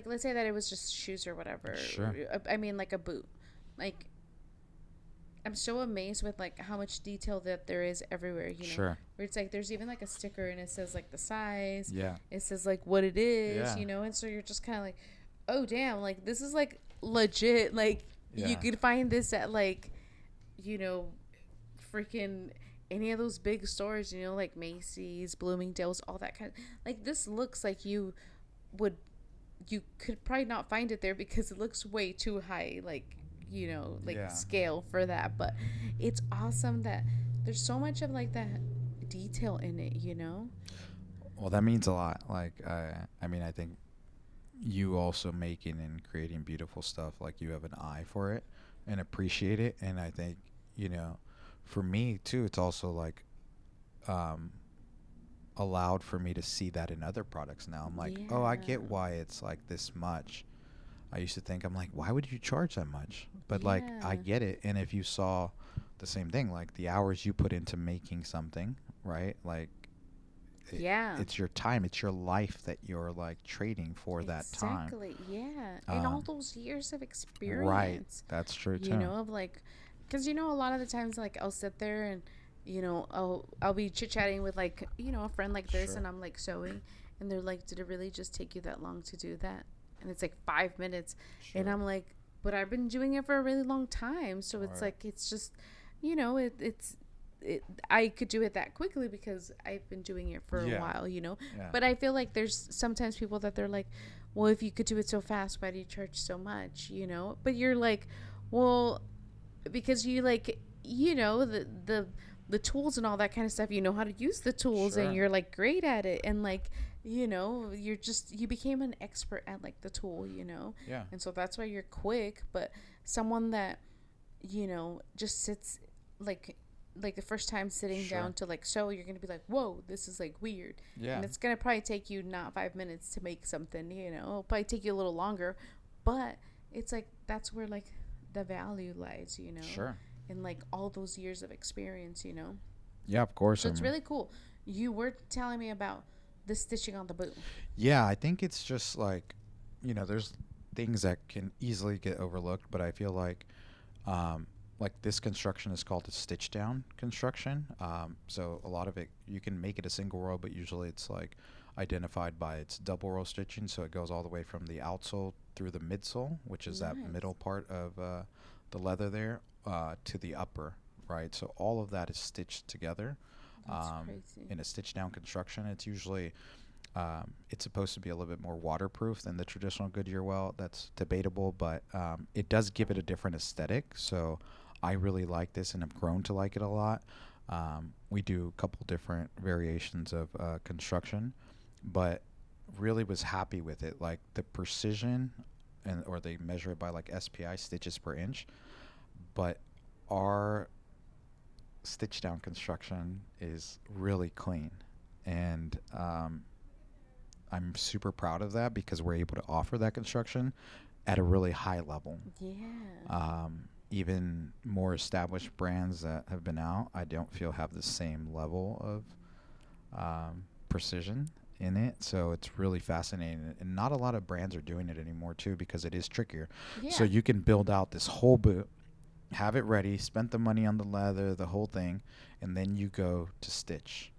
let's say that it was just shoes or whatever. Sure. I mean, like, a boot. Like, I'm so amazed with, like, how much detail that there is everywhere, you know. Sure. Where it's like there's even, like, a sticker and it says, like, the size. Yeah. It says, like, what it is, Yeah. you know. And so you're just kind of like, oh damn, like, this is, like, legit. Like, you could find this at, like, you know, freaking any of those big stores, you know, like Macy's, Bloomingdale's, all that kind of, like, this looks like you could probably not find it there because it looks way too high, like, you know, like, scale for that. But it's awesome that there's so much of, like, that detail in it, you know. Well, that means a lot. Like, I mean, I think you also making and creating beautiful stuff, like, you have an eye for it and appreciate it. And I think, you know, for me too, it's also, like, allowed for me to see that in other products now. I'm like, oh, I get why it's, like, this much. I used to think, I'm like, why would you charge that much? But like, I get it. And if you saw the same thing, like, the hours you put into making something, right? Like, it's your time, it's your life that you're, like, trading for that time. Exactly. Yeah. And all those years of experience. Right. That's true too. You know, of, like, because, you know, a lot of the times, like, I'll sit there and, I'll be chit chatting with like a friend like this, Sure. and I'm like sewing, and they're like, "Did it really just take you that long to do that?" And it's like 5 minutes, and Sure. I'm like, "But I've been doing it for a really long time, so All it's right. like it's just, it's I could do it that quickly because I've been doing it for a Yeah. while. Yeah. But I feel like there's sometimes people that they're like, well, if you could do it so fast, why do you charge so much? But you're like, well, because you like, the tools and all that kind of stuff. You know how to use the tools, and Sure. you're like great at it, and like, you became an expert at like the tool. Yeah. And so that's why you're quick. But someone that just sits like the first time sitting Sure. down to like sew, you're gonna be like, whoa, this is like weird. Yeah. And it's gonna probably take you not 5 minutes to make something. It'll probably take you a little longer, but it's like that's where like the value lies. Sure. In like all those years of experience. Yeah, of course. So I it's mean, really cool. You were telling me about the stitching on the boot. yeah, I think it's just like, there's things that can easily get overlooked, but I feel like this construction is called a stitch down construction. So a lot of it, you can make it a single row, but usually it's like identified by its double row stitching. So it goes all the way from the outsole through the midsole, which is that Nice. middle part of the leather there, to the upper, right? So all of that is stitched together That's crazy. in a stitch down construction. It's usually it's supposed to be a little bit more waterproof than the traditional Goodyear welt. That's debatable, but it does give it a different aesthetic. So I really like this and have grown to like it a lot. We do a couple different variations of construction, but really was happy with it. Like the precision, or they measure it by like SPI, stitches per inch. But our stitch down construction is really clean, and I'm super proud of that because we're able to offer that construction at a really high level. Yeah. Even more established brands that have been out, I don't feel have the same level of precision in it. So it's really fascinating. And not a lot of brands are doing it anymore, too, because it is trickier. So Yeah. you can build out this whole boot, have it ready, spend the money on the leather, the whole thing, and then you go to stitch.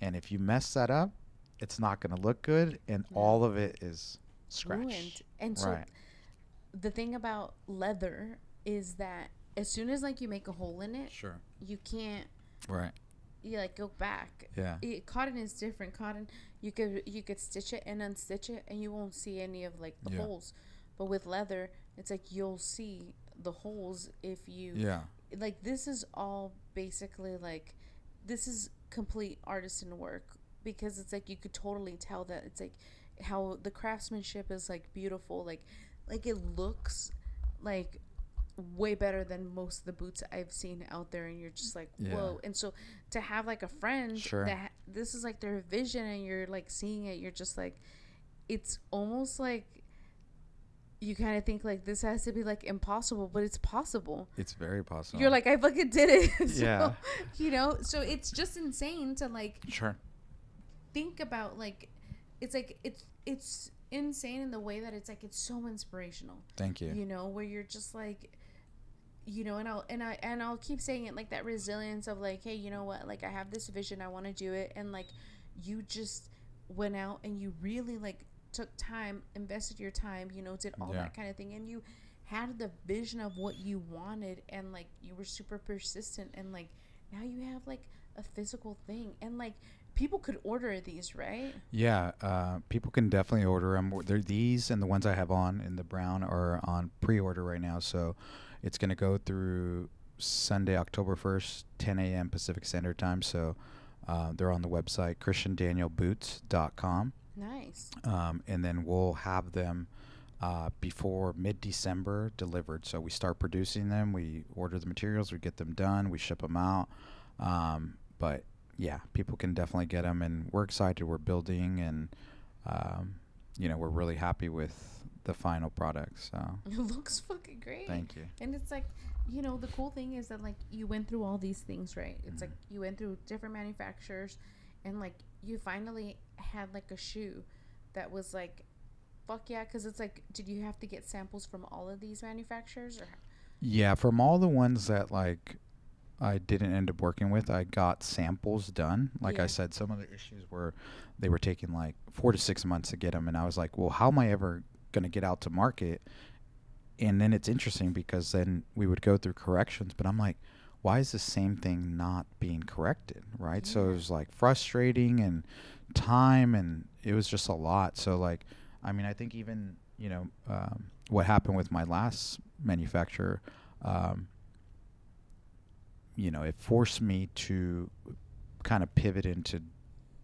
And if you mess that up, it's not going to look good, and No. all of it is Ruined. scratched. And so Right. the thing about leather is that as soon as like you make a hole in it, Sure. you can't Right. you like go back. Yeah. Cotton is different. Cotton, you could stitch it and unstitch it, and you won't see any of like the Yeah. holes. But with leather, it's like you'll see the holes if you Yeah. like. This is all basically like this is complete artisan work because it's like you could totally tell that it's like how the craftsmanship is like beautiful. Like it looks like way better than most of the boots I've seen out there, and you're just like Yeah. whoa. And so to have like a friend Sure. that this is like their vision, and you're like seeing it, you're just like it's almost like you kind of think like this has to be like impossible, but it's possible. It's very possible. You're like, I fucking did it. So, Yeah. so it's just insane to like Sure. think about like it's insane in the way that it's like it's so inspirational. Thank you. Where you're just like and I'll keep saying it, like that resilience of like, hey, you know what, like I have this vision, I want to do it, and like you just went out and you really like took time, invested your time, did all Yeah. that kind of thing, and you had the vision of what you wanted, and like you were super persistent, and like now you have like a physical thing, and like people could order these, right? Yeah, people can definitely order them. They're these and the ones I have on in the brown are on pre-order right now. So it's going to go through Sunday, October 1st, 10 a.m. Pacific Standard Time. So they're on the website, christiandanielboots.com. Nice. And then we'll have them before mid-December delivered. So we start producing them. We order the materials. We get them done. We ship them out. But yeah, people can definitely get them, and we're excited. We're building, and we're really happy with the final product. So It looks fucking great. thank you. And it's like, the cool thing is that like you went through all these things, right? It's like you went through different manufacturers, and like you finally had like a shoe that was like, fuck yeah, because it's like, did you have to get samples from all of these manufacturers or? Yeah, from all the ones that like I didn't end up working with. I got samples done. Like I Yeah. said, some of the issues were they were taking like 4 to 6 months to get them, and I was like, well, how am I ever gonna get out to market? And then it's interesting because then we would go through corrections, but I'm like, why is the same thing not being corrected, right? So it Yeah. was like frustrating and time, and it was just a lot. So like, I mean, I think even what happened with my last manufacturer, um, it forced me to kind of pivot into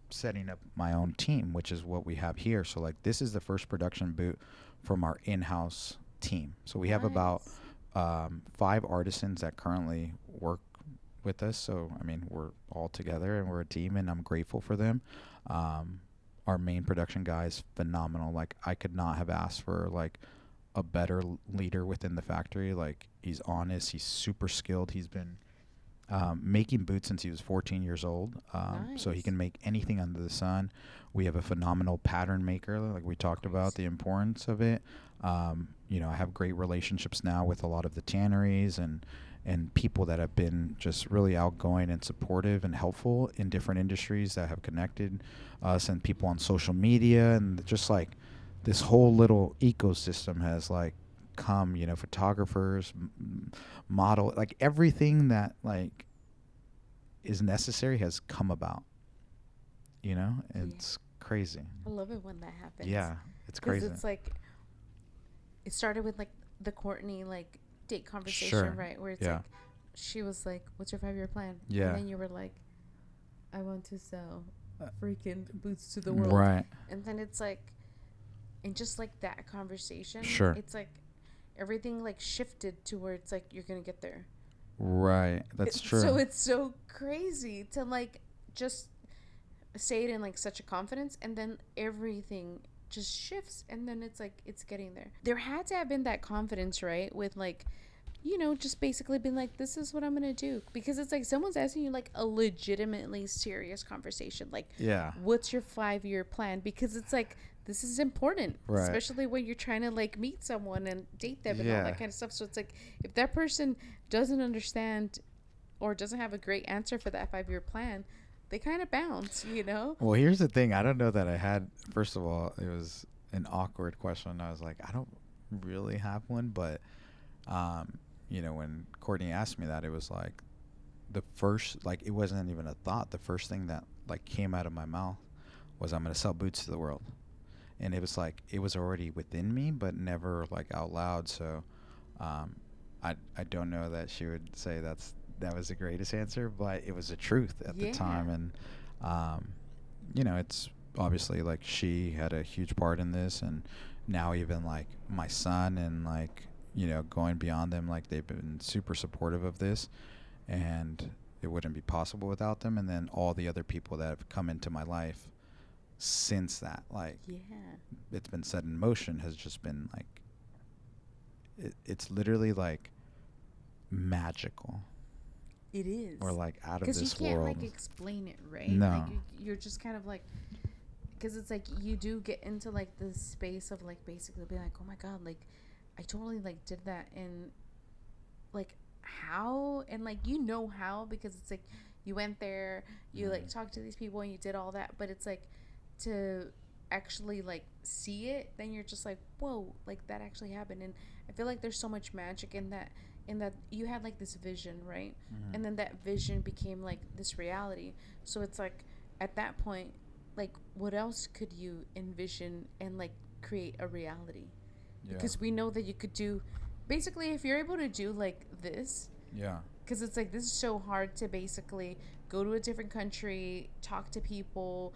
setting up my own team, which is what we have here. So like, this is the first production boot from our in-house team. So we have about Nice. 5 artisans that currently work with us. So I mean, we're all together and we're a team, and I'm grateful for them. Um, our main production guy is phenomenal. Like, I could not have asked for like a better leader within the factory. Like, he's honest, he's super skilled. He's been making boots since he was 14 years old. So he Nice. can make anything under the sun. We have a phenomenal pattern maker, like we talked about, Nice. the importance of it. I have great relationships now with a lot of the tanneries and people that have been just really outgoing and supportive and helpful in different industries that have connected us, and people on social media, and just like this whole little ecosystem has like come, photographers, model, like everything that like is necessary has come about. Yeah. It's crazy. I love it when that happens. Yeah, it's Because crazy. it's like, it started with like the Courtney like date conversation, Sure. right? Where it's Yeah. like, she was like, "What's your 5 year plan?" And Yeah. then you were like, "I want to sell Uh, freaking boots to the world." Right. And then it's like, and just like that conversation, Sure. it's like everything like shifted to where it's like you're gonna get there. Right. That's So true. it's so crazy to like just say it in like such a confidence, and then everything just shifts, and then it's like it's getting there. There had to have been that confidence, right? With like, just basically being like, this is what I'm gonna do, because it's like someone's asking you like a legitimately serious conversation, like, Yeah. what's your 5 year plan? Because it's like, this is important, Right. especially when you're trying to like meet someone and date them and all Yeah. that kind of stuff. So it's like, if that person doesn't understand or doesn't have a great answer for that 5 year plan, they kind of bounce. Well, here's the thing. I don't know that I had. First of all, it was an awkward question. I was like, I don't really have one, but when Courtney asked me that, it was like the first, like, it wasn't even a thought. The first thing that like came out of my mouth was, I'm gonna sell boots to the world, and it was like it was already within me, but never like out loud. So, um, I don't know that she would say that was the greatest answer, but it was the truth at the Yeah. time, and um, it's obviously like she had a huge part in this, and now even like my son and like going beyond them, like they've been super supportive of this, and it wouldn't be possible without them, and then all the other people that have come into my life since that, like Yeah. it's been set in motion, has just been like it's literally like magical, It is. or like out of Because you this can't world. like explain it, right? Like No. you're just kind of like, because it's like you do get into like this space of like basically being like, oh my god, like I totally like did that, and like how, and like how, because it's like you went there, you like talked to these people and you did all that, but it's like to actually like see it, then you're just like, whoa, like that actually happened. And I feel like there's so much magic in that you had like this vision, right? And then that vision became like this reality. So it's like at that point, like what else could you envision and like create a reality? Yeah. Because we know that you could do, basically, if you're able to do like this, Yeah. because it's like this is so hard to basically go to a different country, talk to people,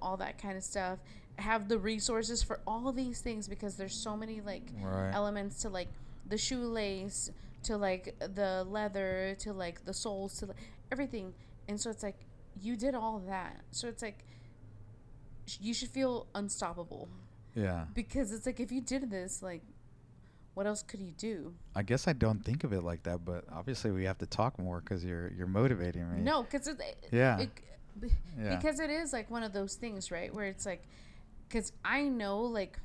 all that kind of stuff, have the resources for all these things, because there's so many like Right. elements to like the shoelace, to like the leather, to like the soles, to like everything. And so it's like you did all that, so it's like you should feel unstoppable, Yeah. because it's like if you did this, like what else could you do? I guess I don't think of it like that, but obviously we have to talk more because you're motivating me. No, because Yeah. it, Yeah. because it is like one of those things, right? Where it's like, because I know like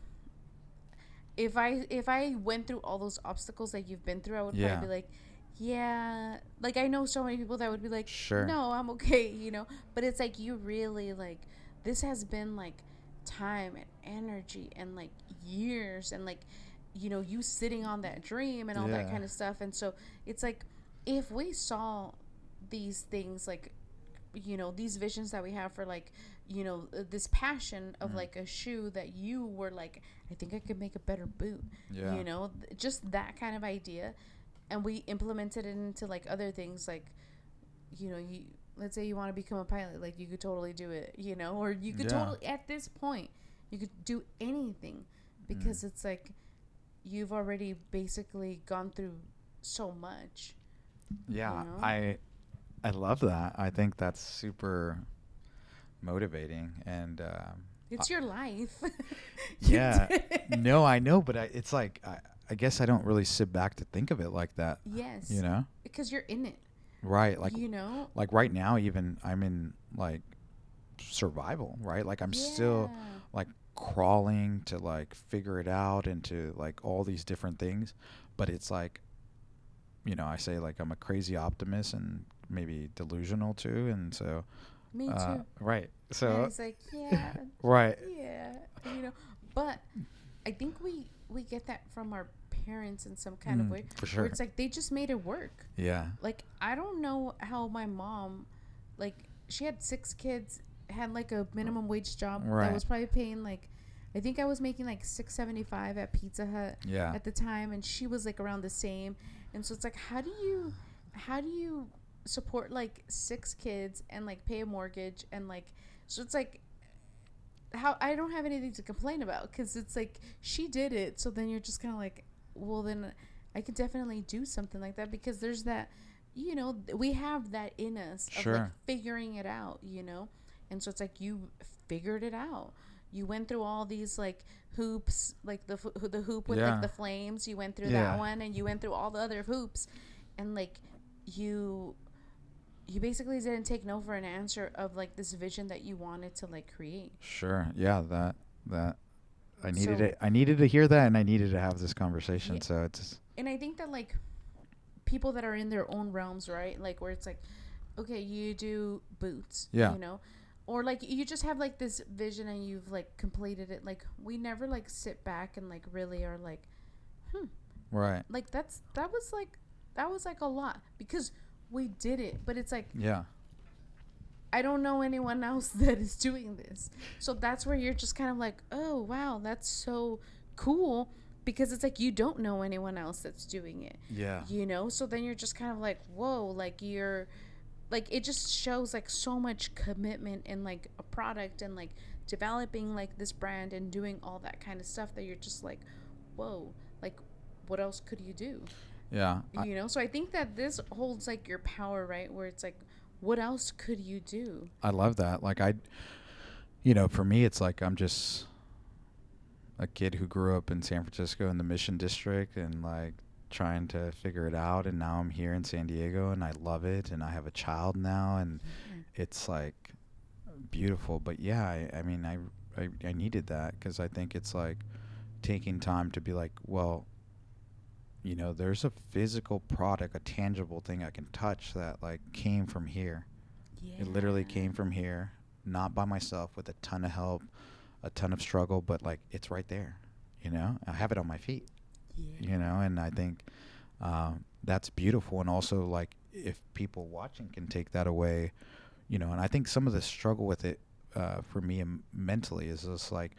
if I went through all those obstacles that you've been through, I would Yeah. probably be like, Yeah, like I know so many people that would be like, Sure. "No, I'm okay," but it's like you really like this has been like time and energy and like years and like you sitting on that dream and all that Yeah. kind of stuff. And so it's like if we saw these things like these visions that we have for like this passion of Mm. like a shoe that you were like, I think I could make a better boot, Yeah. just that kind of idea, and we implemented it into like other things like you let's say you want to become a pilot, like you could totally do it, or you could Yeah. totally at this point you could do anything Mm. because it's like you've already basically gone through so much you Yeah. know I love that. I think that's super motivating, and it's your life. You yeah. did. No, I know, but it's like I guess I don't really sit back to think of it like that. You Yes, know? because you're in it. Right. You know? Like right now, even I'm in like survival. Right. Like I'm still Yeah. like crawling to like figure it out and to like all these different things, but it's like, I say like I'm a crazy optimist and maybe delusional too, and so Me too. right. And So it's like, yeah, right. yeah, But I think we get that from our parents in some kind of Mm, way, for where sure. it's like they just made it work. Yeah. Like I don't know how my mom, like she had 6 kids, had like a minimum wage job that Right. was probably paying like, I think I was making like 6.75 at Pizza Hut Yeah. at the time, and she was like around the same. And so it's like, how do you support like 6 kids and like pay a mortgage and like, so it's like how I don't have anything to complain about because it's like she did it. So then you're just kind of like, well, then I could definitely do something like that because there's that, we have that in us of like Sure. figuring it out. And so it's like you figured it out. You went through all these like hoops, like the hoop with like Yeah. the flames. You went through that Yeah. one, and you went through all the other hoops, and like you you basically didn't take no for an answer of like this vision that you wanted to like create. Sure. Yeah. That I needed So it. I needed to hear that, and I needed to have this conversation. yeah, So it's and I think that like people that are in their own realms, right? Like where it's like, okay, you do boots, yeah. or like you just have like this vision and you've like completed it. Like we never like sit back and like really are like, hmm, Right. like that was like a lot because we did it. But it's like Yeah. I don't know anyone else that is doing this. So that's where you're just kind of like, oh, wow, that's so cool because it's like you don't know anyone else that's doing it. Yeah. So then you're just kind of like, whoa, like you're like it just shows like so much commitment in like a product and like developing like this brand and doing all that kind of stuff that you're just like, whoa, like what else could you do? Yeah. So I think that this holds like your power, right? Where it's like, what else could you do? I love that. Like for me, it's like I'm just a kid who grew up in San Francisco in the Mission District and like trying to figure it out. And now I'm here in San Diego and I love it. And I have a child now and Yeah. it's like beautiful. But yeah, I mean, I needed that because I think it's like taking time to be like, well, there's a physical product, a tangible thing I can touch that like came from here. It literally Yeah. came from here, not by myself with a ton of help, a ton of struggle, but like it's right there. I have it on my feet. Yeah. And I think that's beautiful. And also, like, if people watching can take that away, and I think some of the struggle with it for me mentally is just like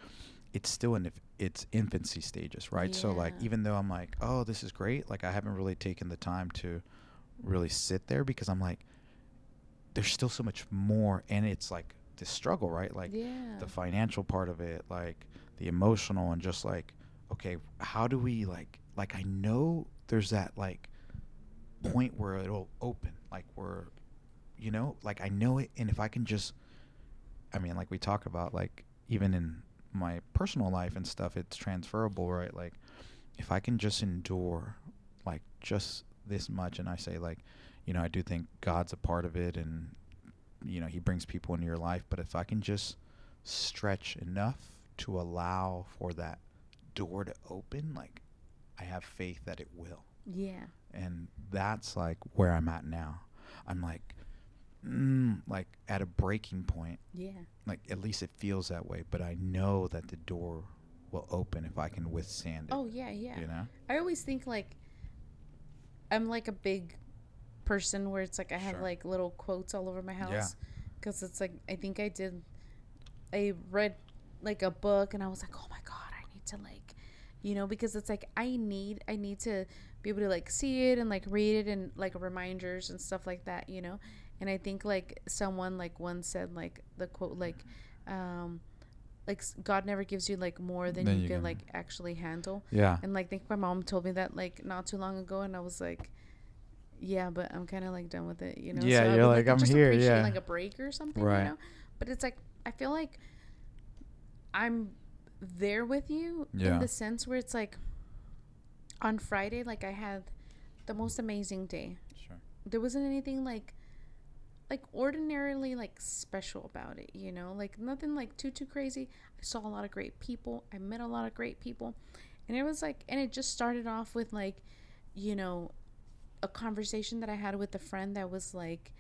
it's still in its infancy stages, right? So like Yeah. even though I'm like, oh, this is great, like I haven't really taken the time to really sit there because I'm like, there's still so much more, and it's like this struggle, right? Like Yeah. the financial part of it, like the emotional, and just like, okay, how do we like I know there's that like point where it'll open, like where like I know it, and if I can just, I mean, like we talk about, like even in my personal life and stuff, it's transferable, right? Like if I can just endure like just this much, and I say like, I do think God's a part of it, and he brings people into your life, but if I can just stretch enough to allow for that door to open, like I have faith that it will. Yeah. And that's like where I'm at now. I'm like at a breaking point. Yeah. Like at least it feels that way, but I know that the door will open if I can withstand it. Oh yeah, yeah. You know? I always think like I'm like a big person where it's like I have Sure. like little quotes all over my Yeah. house because it's like I read like a book and I was like, oh my god, I need to like, because it's like I need to be able to like see it and like read it and like reminders and stuff like that. And I think like someone like once said like the quote um God never gives you like more than Then you you can can- like actually handle. Yeah. And like I think my mom told me that like not too long ago and I was like, yeah, but I'm kind of like done with it. Yeah, So I you're would like, to I'm just here, appreciate yeah. like a break or something. Right. But it's like I feel like I'm there with you Yeah. in the sense where it's like on Friday, like I had the most amazing day. Sure. There wasn't anything like ordinarily like special about it, like nothing like too crazy. I saw a lot of great people. I met a lot of great people. And it was like, and it just started off with like, a conversation that I had with a friend that was like,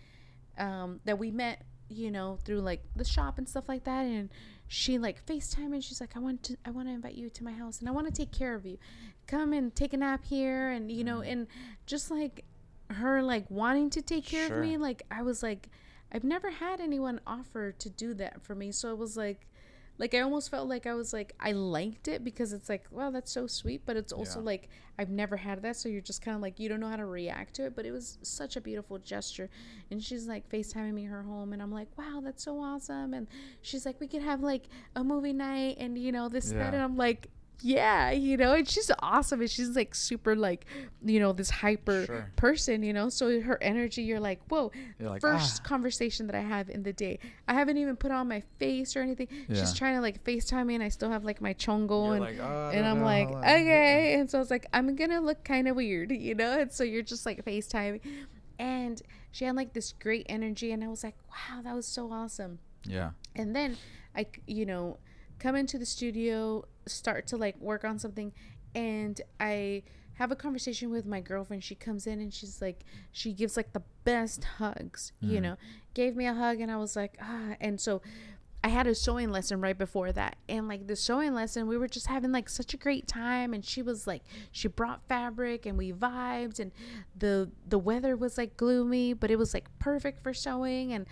that we met, through like the shop and stuff like that. And she like FaceTime and she's like, I want to invite you to my house and I want to take care of you. Come and take a nap here. And, and just like her like wanting to take care of me. Like I was like, I've never had anyone offer to do that for me. So it was like I almost felt like I was like, I liked it because it's like, wow, that's so sweet. But it's also like, I've never had that. So you're just kind of like, you don't know how to react to it. But it was such a beautiful gesture. And she's like FaceTiming me her home. And I'm like, wow, that's so awesome. And she's like, we could have like a movie night and, this, that. And I'm like, yeah, and she's awesome. And she's like super like, this hyper person, so her energy, you're like, whoa, You're like, first conversation that I have in the day. I haven't even put on my face or anything. Yeah. She's trying to like FaceTime me and I still have like my chongo. You're and like, oh, and I'm no, like, hold on. okay. And so I was like, I'm going to look kind of weird, and so you're just like FaceTiming. And she had like this great energy. And I was like, wow, that was so awesome. Yeah. And then I, come into the studio, start to like work on something, and I have a conversation with my girlfriend. She comes in and she's like, she gives like the best hugs, gave me a hug, and I was like, and so I had a sewing lesson right before that, and like the sewing lesson, we were just having like such a great time, and she was like, she brought fabric and we vibed, and the weather was like gloomy, but it was like perfect for sewing, and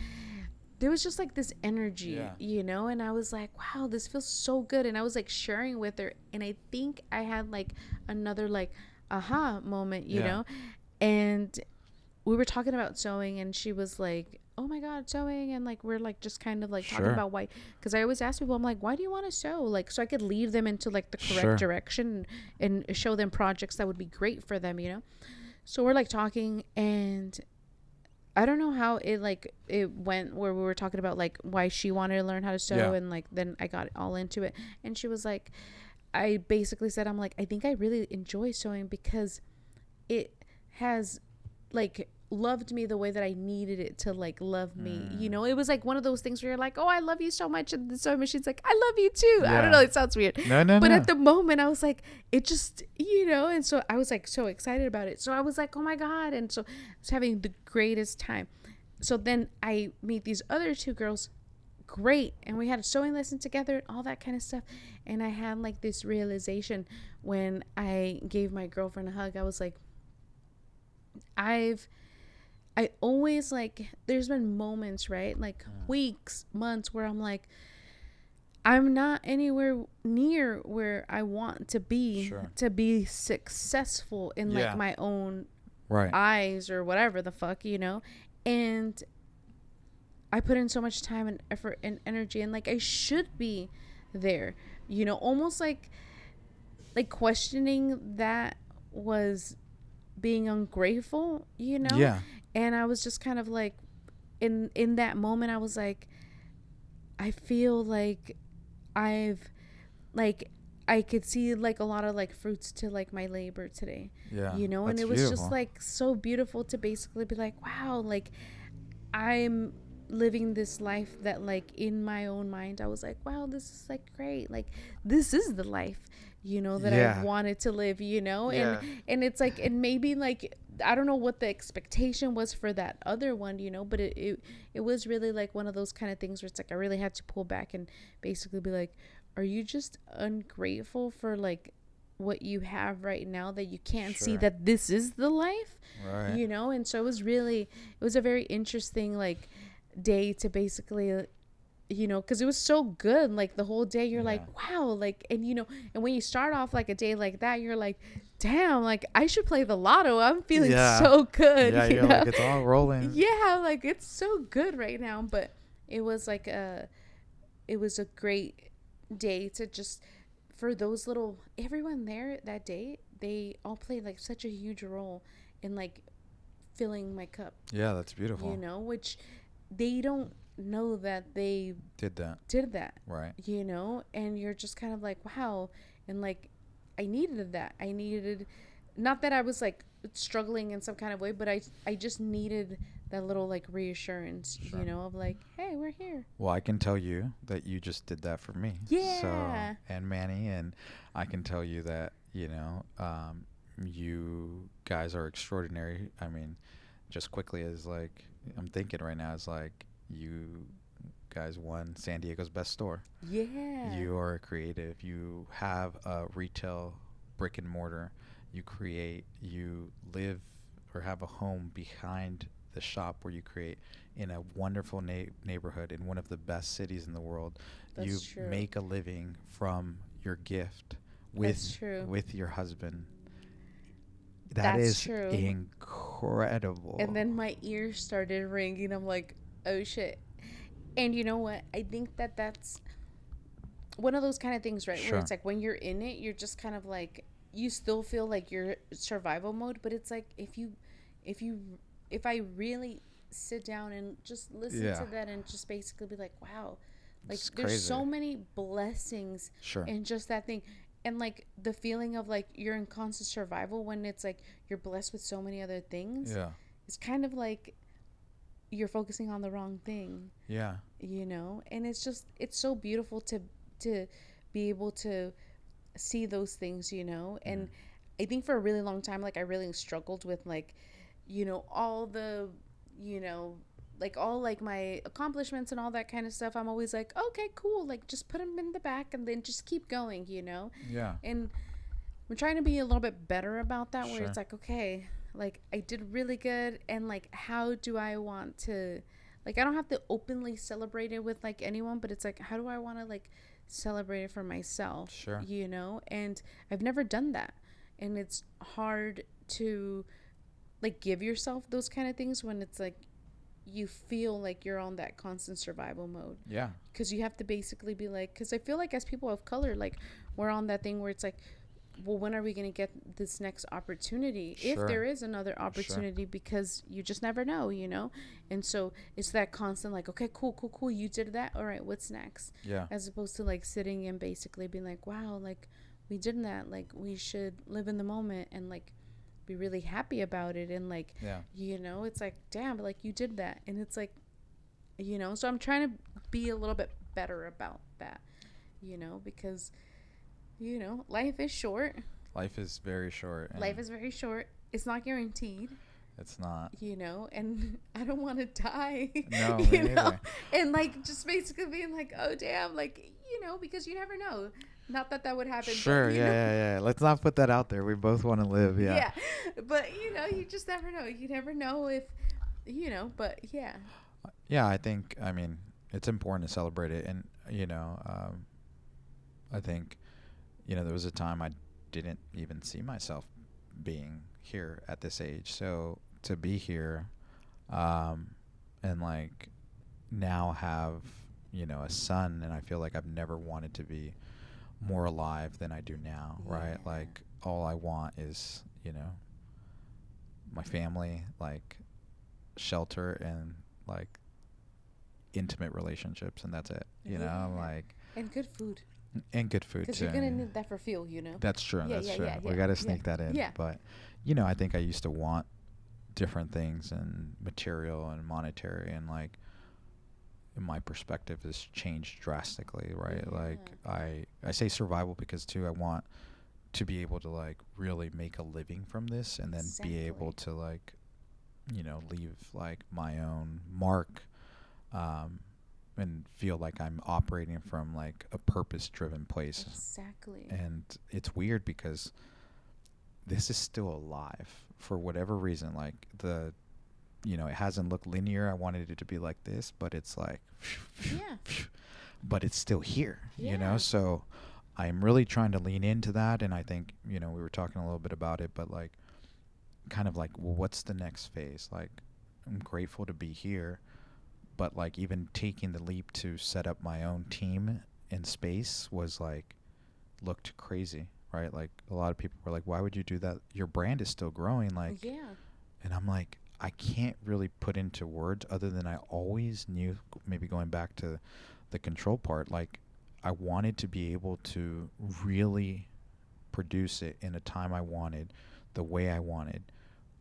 there was just like this energy, and I was like, wow, this feels so good. And I was like sharing with her. And I think I had like another like aha moment, you know, and we were talking about sewing and she was like, oh my God, sewing. And like, we're like just kind of like talking about why, because I always ask people, I'm like, why do you want to sew? Like, so I could lead them into like the correct direction and show them projects that would be great for them, So we're like talking, and I don't know how it went where we were talking about like why she wanted to learn how to sew, and like then I got all into it, and she was like, I basically said, I'm like, I think I really enjoy sewing because it has like loved me the way that I needed it to like love me. It was like one of those things where you're like, oh, I love you so much, and the sewing machine's like, I love you too. I don't know, it sounds weird. But at the moment I was like, it just, and so I was like so excited about it. So I was like, oh my God. And so I was having the greatest time. So then I meet these other two girls, great, and we had a sewing lesson together and all that kind of stuff. And I had like this realization when I gave my girlfriend a hug. I was like, I always like, there's been moments, right? Like weeks, months where I'm like, I'm not anywhere near where I want to be to be successful in like my own eyes or whatever the fuck, and I put in so much time and effort and energy, and like I should be there, almost like questioning that was being ungrateful, and I was just kind of like in that moment I was like, I feel like I've like I could see like a lot of like fruits to like my labor today, and it was just like so beautiful to basically be like, wow, like I'm living this life that like in my own mind I was like, wow, this is like great, like this is the life that I wanted to live, and it's like, and maybe like I don't know what the expectation was for that other one, but it was really like one of those kind of things where it's like I really had to pull back and basically be like, are you just ungrateful for like what you have right now, that you can't see that this is the life, right? And so it was a very interesting like day to basically, because it was so good. Like the whole day, you're like, wow, like, and and when you start off like a day like that, you're like, damn, like I should play the lotto. I'm feeling so good. Yeah, you're like, it's all rolling. Yeah, like it's so good right now. But it was like it was a great day to just, for those little, everyone there that day, they all played like such a huge role in like filling my cup. Yeah, that's beautiful. Which they don't know that they did that. Right. And you're just kind of like, wow. And like, I needed that. I needed, not that I was like struggling in some kind of way, but I just needed that little like reassurance, of like, hey, we're here. Well, I can tell you that you just did that for me. Yeah. So, and Manny, and I can tell you that, you guys are extraordinary. I mean, just quickly, as like, I'm thinking right now, is like, you guys won San Diego's best store. Yeah. You are creative. You have a retail brick and mortar. You live or have a home behind the shop where you create in a wonderful neighborhood in one of the best cities in the world. That's true. Make a living from your gift with your husband. That's is true. Incredible. And then my ears started ringing. I'm like, oh shit. And you know what? I think that's one of those kind of things, right? Where it's like when you're in it, you're just kind of like, you still feel like you're survival mode, but it's like if I really sit down and just listen to that and just basically be like, wow, like it's there's crazy. So many blessings in just that thing. And like the feeling of like you're in constant survival when it's like you're blessed with so many other things. Yeah. It's kind of like you're focusing on the wrong thing. Yeah. And it's so beautiful to be able to see those things, and I think for a really long time, like I really struggled with like, all the, like all like my accomplishments and all that kind of stuff. I'm always like, okay, cool. Like just put them in the back and then just keep going, Yeah. And I'm trying to be a little bit better about that, where it's like, okay, like I did really good. And like, how do I want to, like, I don't have to openly celebrate it with like anyone, but it's like, how do I want to like celebrate it for myself? Sure. And I've never done that. And it's hard to like give yourself those kind of things when it's like you feel like you're on that constant survival mode. Yeah. Because you have to basically be like, because I feel like as people of color, like we're on that thing where it's like, well, when are we going to get this next opportunity? If there is another opportunity, because you just never know, And so it's that constant like, okay, cool. You did that. All right, what's next? Yeah. As opposed to like sitting and basically being like, wow, like we did that. Like we should live in the moment and like be really happy about it. And like, it's like, damn, like you did that. And it's like, so I'm trying to be a little bit better about that, because life is short. Life is very short. Life is very short. It's not guaranteed. It's not. And I don't want to die. No, me neither. And like just basically being like, oh damn, like because you never know. Not that would happen. Sure, but, yeah. Let's not put that out there. We both want to live, yeah. Yeah, but you just never know. You never know if, but yeah. Yeah, I think. I mean, it's important to celebrate it, and I think. There was a time I didn't even see myself being here at this age. So to be here, and like now have, a son, and I feel like I've never wanted to be more alive than I do now, right? Like all I want is, my family, like shelter and like intimate relationships, and that's it, like. And good food. And good food, too. Because you're going to need that for fuel, That's true. That's true. We got to sneak that in. Yeah. But, I think I used to want different things and material and monetary, and, like, my perspective has changed drastically, right? Yeah. Like, I say survival because, too, I want to be able to like really make a living from this, and then be able Exactly. to like, leave like my own mark, um, and feel like I'm operating from like a purpose driven place. Exactly. And it's weird because this is still alive for whatever reason. Like it hasn't looked linear. I wanted it to be like this, but it's like, Yeah. but it's still here. Yeah. So I'm really trying to lean into that. And I think, we were talking a little bit about it, but like, kind of like, well, what's the next phase? Like, I'm grateful to be here, but like, even taking the leap to set up my own team in space was like, looked crazy, right? Like, a lot of people were like, why would you do that? Your brand is still growing. Like, Yeah. and I'm like, I can't really put into words other than I always knew, maybe going back to the control part, like, I wanted to be able to really produce it in a time I wanted, the way I wanted,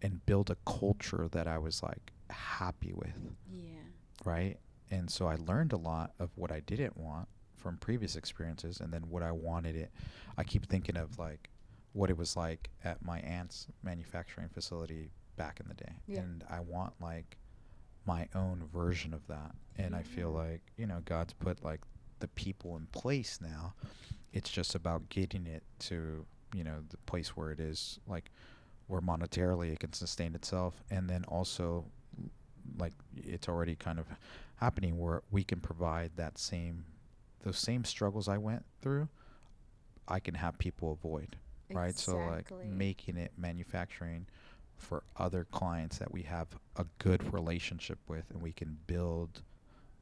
and build a culture that I was like happy with, Yeah. right? And so I learned a lot of what I didn't want from previous experiences, and then what I wanted it. I keep thinking of like what it was like at my aunt's manufacturing facility back in the day, Yeah. and I want like my own version of that. And I feel Yeah. like, God's put like the people in place now. It's just about getting it to, the place where it is like, where monetarily it can sustain itself, and then also like it's already kind of happening where we can provide those same struggles I went through, I can have people avoid, right? So like Exactly. making it manufacturing for other clients that we have a good relationship with, and we can build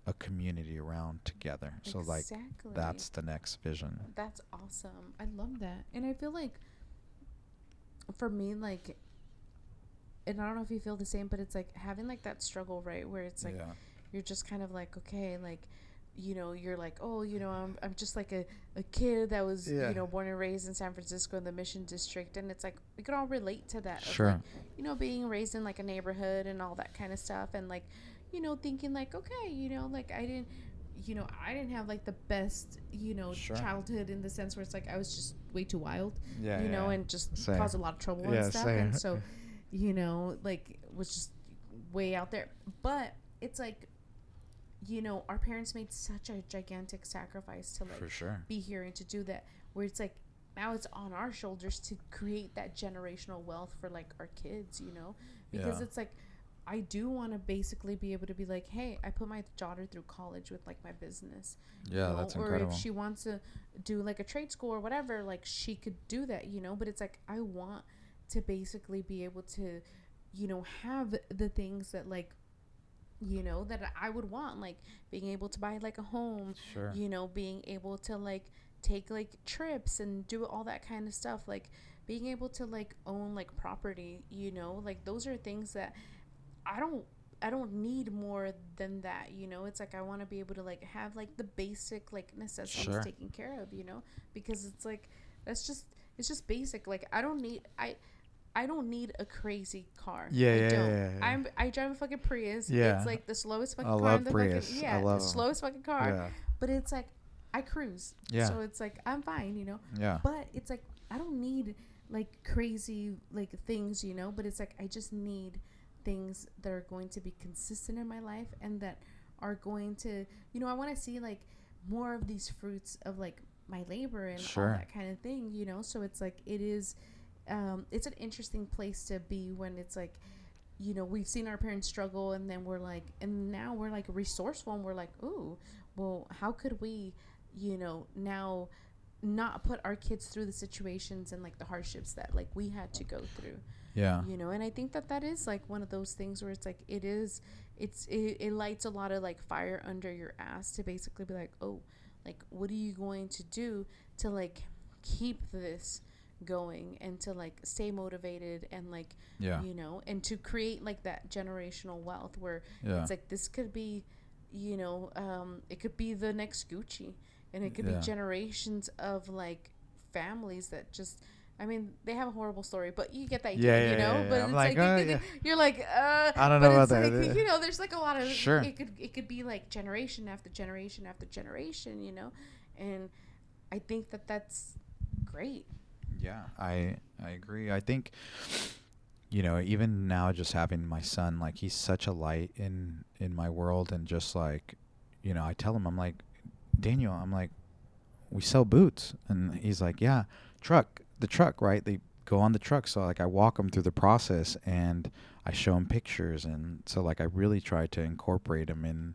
a community around together. So like Exactly. that's the next vision. That's awesome. I love that. And I feel like for me, like, and I don't know if you feel the same, but it's like having like that struggle, right? Where it's like Yeah. you're just kind of like, okay, like, you're like, oh, I'm just like a kid that was, Yeah. born and raised in San Francisco in the Mission District. And it's like, we could all relate to that of like, Sure. being raised in like a neighborhood and all that kind of stuff. And like, thinking like, okay, like I didn't have like the best, Sure. childhood in the sense where it's like I was just way too wild, Yeah, yeah. and just Same. caused a lot of trouble and Yeah, stuff. same. And so, like was just way out there. But it's like, our parents made such a gigantic sacrifice to like For sure. be here and to do that, where it's like now it's on our shoulders to create that generational wealth for like our kids, because Yeah. it's like I do want to basically be able to be like, hey, I put my daughter through college with like my business, Yeah, that's or if incredible. she wants to do like a trade school or whatever, like she could do that, but it's like I want to basically be able to, have the things that like, that I would want, like being able to buy like a home, Sure. being able to like take like trips and do all that kind of stuff, like being able to like own like property, like those are things that I don't I don't need more than that, It's like I want to be able to like have like the basic like necessities Sure. taken care of, because it's like that's just it's just basic. Like I don't need a crazy car. Yeah, I yeah, don't. yeah, yeah. I drive a fucking Prius. Yeah. It's like the slowest I fucking car in love the Prius. fucking I the love 'em. slowest fucking car. Yeah. But it's like I cruise. Yeah. So it's like I'm fine, Yeah. But it's like I don't need like crazy like things, But it's like I just need things that are going to be consistent in my life and that are going to, I want to see like more of these fruits of like my labor and Sure. all that kind of thing, So it's like it's an interesting place to be when it's like, we've seen our parents struggle and then we're like, and now we're like resourceful and we're like, ooh, well, how could we, now not put our kids through the situations and like the hardships that like we had to go through. Yeah. And I think that is like one of those things where it's like it lights a lot of like fire under your ass to basically be like, oh, like what are you going to do to like keep this going and to like stay motivated and like Yeah. and to create like that generational wealth where Yeah. it's like this could be it could be the next Gucci, and it could Yeah. be generations of like families that just, I mean, they have a horrible story, but you get the idea, Yeah, yeah, yeah, yeah. But I'm it's like, like, oh, you yeah. you're like, I don't but know it's about like, that. there's like a lot of, Sure. it could be like generation after generation after generation, and I think that that's great. Yeah, I agree. I think, even now, just having my son, like, he's such a light in my world. And just like, I tell him, I'm like, Daniel, I'm like, we sell boots. And he's like, yeah, the truck, right? They go on the truck. So like I walk him through the process, and I show him pictures. And so like I really try to incorporate him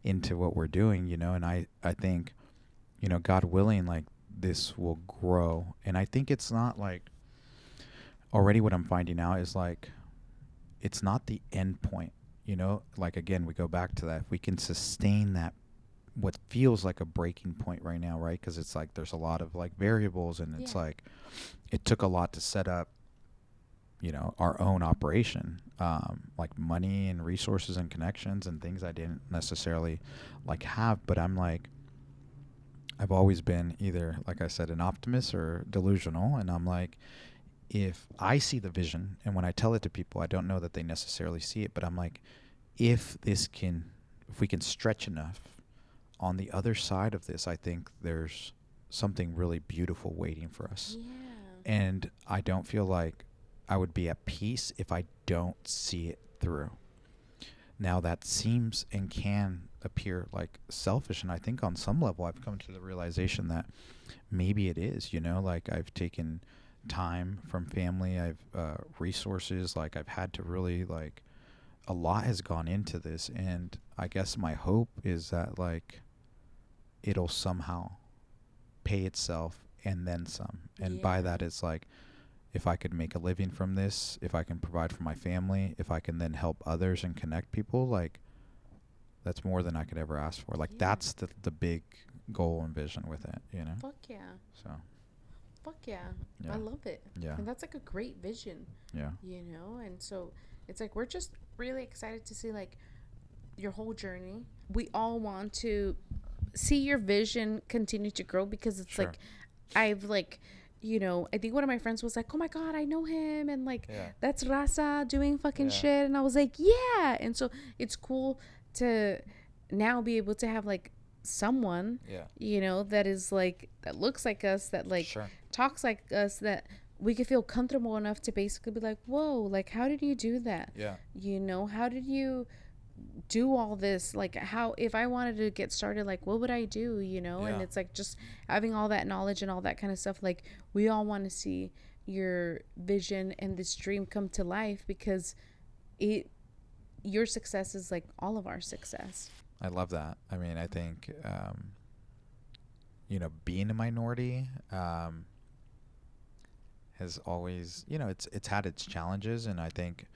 into what we're doing, and I think, God willing, like, this will grow. And I think it's not like, already what I'm finding out is like, it's not the end point, like, again, we go back to that. If we can sustain that, what feels like a breaking point right now, right? Because it's like there's a lot of like variables, and it's Yeah. like it took a lot to set up, our own operation, like money and resources and connections and things I didn't necessarily like have. But I'm like, I've always been either, like I said, an optimist or delusional. And I'm like, if I see the vision, and when I tell it to people, I don't know that they necessarily see it, but I'm like, if if we can stretch enough on the other side of this, I think there's something really beautiful waiting for us. Yeah. And I don't feel like I would be at peace if I don't see it through. Now, that seems and can appear like selfish. And I think on some level, I've come to the realization that maybe it is, like I've taken time from family, I've resources, like I've had to really, like, a lot has gone into this. And I guess my hope is that, like, it'll somehow pay itself and then some. And by Yeah. that, it's like, if I could make a living from this, if I can provide for my family, if I can then help others and connect people, like, that's more than I could ever ask for. Like, Yeah. that's the big goal and vision with it. Fuck yeah. So, Fuck yeah. I yeah. love it. Yeah. And that's like a great vision, Yeah. And so it's like we're just really excited to see like your whole journey. We all want to see your vision continue to grow because it's Sure. like I've like I think one of my friends was like, "Oh my god, I know him," and like Yeah. that's Raza doing fucking Yeah. shit, and I was like, "Yeah," and so it's cool to now be able to have like someone Yeah. that is like that looks like us, that like Sure. talks like us, that we could feel comfortable enough to basically be like, "Whoa, like how did you do that?" Yeah. How did you do all this? Like, how, if I wanted to get started, like what would I do? And Yeah. it's like just having all that knowledge and all that kind of stuff. Like, we all want to see your vision and this dream come to life because it your success is like all of our success. I love that. I mean, I think, being a minority, has always, it's had its challenges. And I think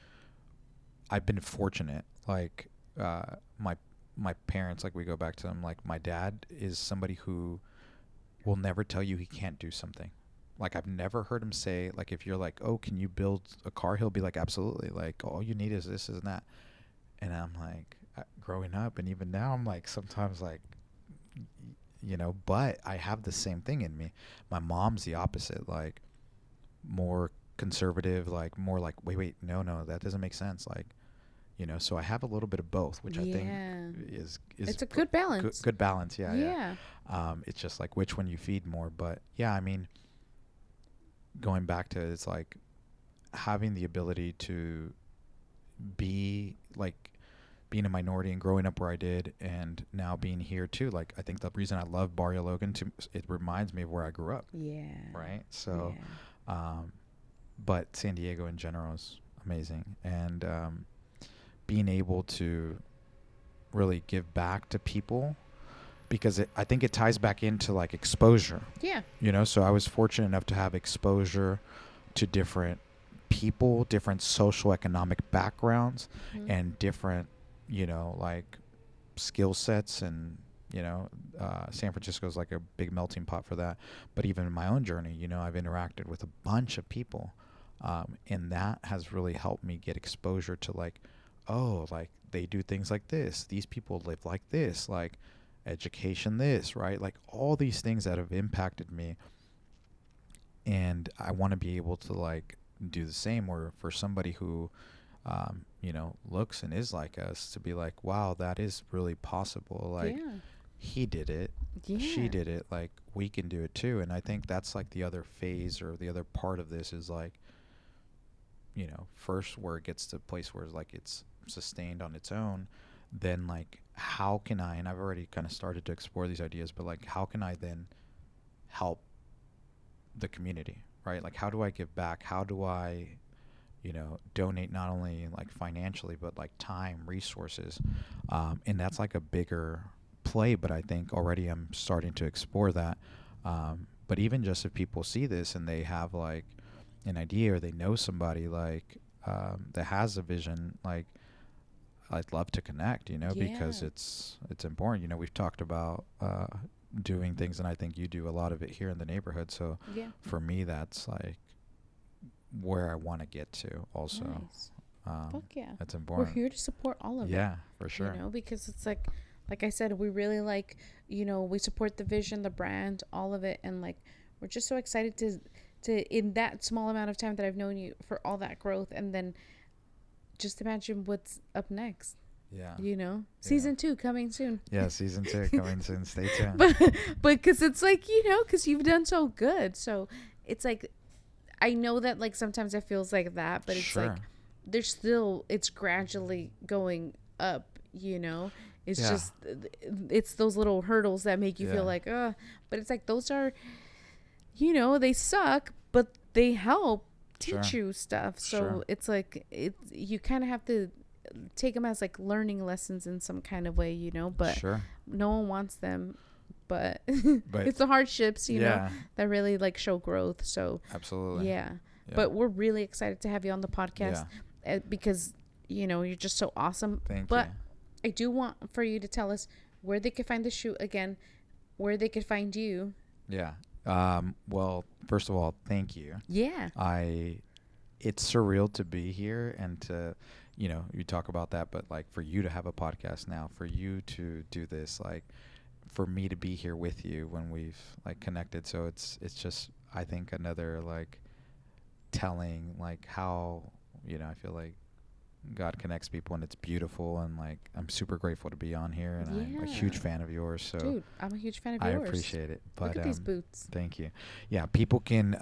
I've been fortunate. Like, my parents, like, we go back to them. Like, my dad is somebody who will never tell you he can't do something. Like, I've never heard him say, like, if you're like, "Oh, can you build a car?" He'll be like, "Absolutely." Like, all you need is this and that. And I'm like, growing up, and even now, I'm like, sometimes, like, but I have the same thing in me. My mom's the opposite, like, more conservative, like, more like, wait, no, that doesn't make sense. Like, so I have a little bit of both, which I think is It's a good balance. good balance. Yeah. Yeah. It's just like which one you feed more. But yeah, I mean, going back to it, it's like having the ability to be like being a minority and growing up where I did, and now being here too. Like, I think the reason I love Barrio Logan it reminds me of where I grew up. Yeah. Right. So, Yeah. but San Diego in general is amazing. And, being able to really give back to people, because I think it ties back into like exposure. Yeah. So I was fortunate enough to have exposure to different people, different social economic backgrounds, Mhm. and different, like, skill sets. And, San Francisco is like a big melting pot for that. But even in my own journey, I've interacted with a bunch of people. And that has really helped me get exposure to, like, oh, like, they do things like this. These people live like this, like, education this, right? Like, all these things that have impacted me. And I want to be able to, like, do the same, or for somebody who, looks and is like us, to be like, wow, that is really possible. Like, Yeah. he did it, she did it, like we can do it too. And I think that's like the other phase or the other part of this is like, you know, first where it gets to a place where it's like it's sustained on its own, then like how can I, and I've already kind of started to explore these ideas, but like how can I then help the community, right? Like how do I give back? How do I, you know, donate not only like financially but like time, resources, and that's like a bigger play. But I think already I'm starting to explore that. But even just if people see this and they have like an idea or they know somebody like that has a vision, like I'd love to connect, you know, because it's important. You know, we've talked about doing things, and I think you do a lot of it here in the neighborhood. So for me, that's like where I want to get to also. Nice. Fuck yeah. That's important. We're here to support all of it. Yeah, for sure. You know, because it's like I said, we really like, you know, we support the vision, the brand, all of it. And like, we're just so excited to in that small amount of time that I've known you, for all that growth. And then just imagine what's up next. Yeah. You know, season 2 coming soon. Yeah, season 2 coming soon. Stay tuned. But because it's like, you know, because you've done so good. So it's like, I know that like sometimes it feels like that, but it's like there's still, it's gradually going up, you know. It's just, it's those little hurdles that make you feel like, but it's like those are, you know, they suck, but they help teach you stuff. So it's like, you kind of have to take them as like learning lessons in some kind of way, you know, but no one wants them. But it's the hardships, you know, that really like show growth. So absolutely. Yeah. But we're really excited to have you on the podcast because, you know, you're just so awesome. Thank you. I do want for you to tell us where they could find the shoot again, where they could find you. Yeah. Well, first of all, thank you. Yeah. It's surreal to be here and to, you know, you talk about that, but like for you to have a podcast now, for you to do this, like for me to be here with you when we've like connected. So it's just, I think another like telling like how, you know, I feel like God connects people and it's beautiful, and like I'm super grateful to be on here, and I'm a huge fan of yours. So dude, I'm a huge fan of yours. I appreciate it. But look at these boots. Thank you. Yeah, people can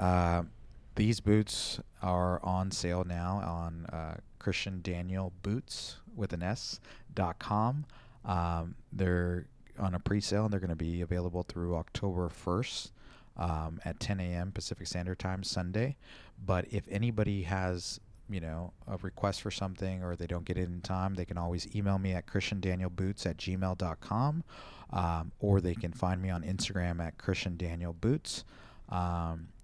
these boots are on sale now on Christian Daniel Boots with an S.com. They're on a pre-sale, and they're going to be available through October 1st at 10 a.m. Pacific Standard Time Sunday. But if anybody has, you know, a request for something or they don't get it in time, they can always email me at christiandanielboots@gmail.com, or they can find me on Instagram at christiandanielboots.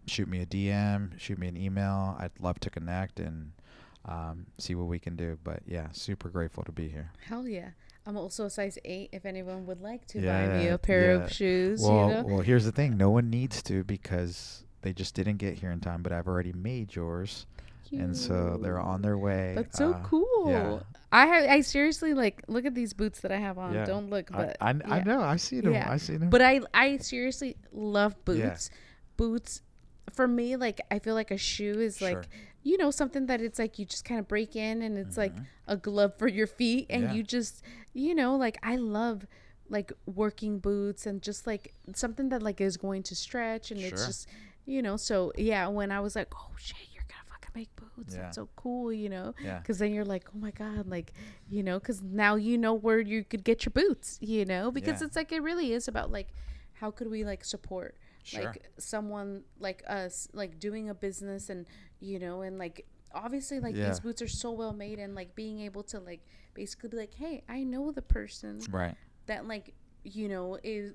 Shoot me a DM, shoot me an email. I'd love to connect and see what we can do. But yeah, super grateful to be here. Hell yeah. I'm also a size 8 if anyone would like to buy me a pair of shoes. Well, you know? Well, here's the thing. No one needs to because they just didn't get here in time, but I've already made yours. And so they're on their way. That's so cool. Yeah. I seriously like look at these boots that I have on. Yeah. Don't look, but I know. I see them. Yeah. I see them. But I seriously love boots. Yeah. Boots for me, like I feel like a shoe is like, you know, something that it's like you just kind of break in, and it's like a glove for your feet, and you just, you know, like I love like working boots and just like something that like is going to stretch, and it's just, you know. So yeah, when I was like, oh shit, make boots, that's so cool, you know, because then you're like, oh my god, like, you know, because now you know where you could get your boots, you know, because it's like it really is about like how could we like support like someone like us, like doing a business, and you know, and like obviously like these boots are so well made, and like being able to like basically be like, hey, I know the person that like, you know, is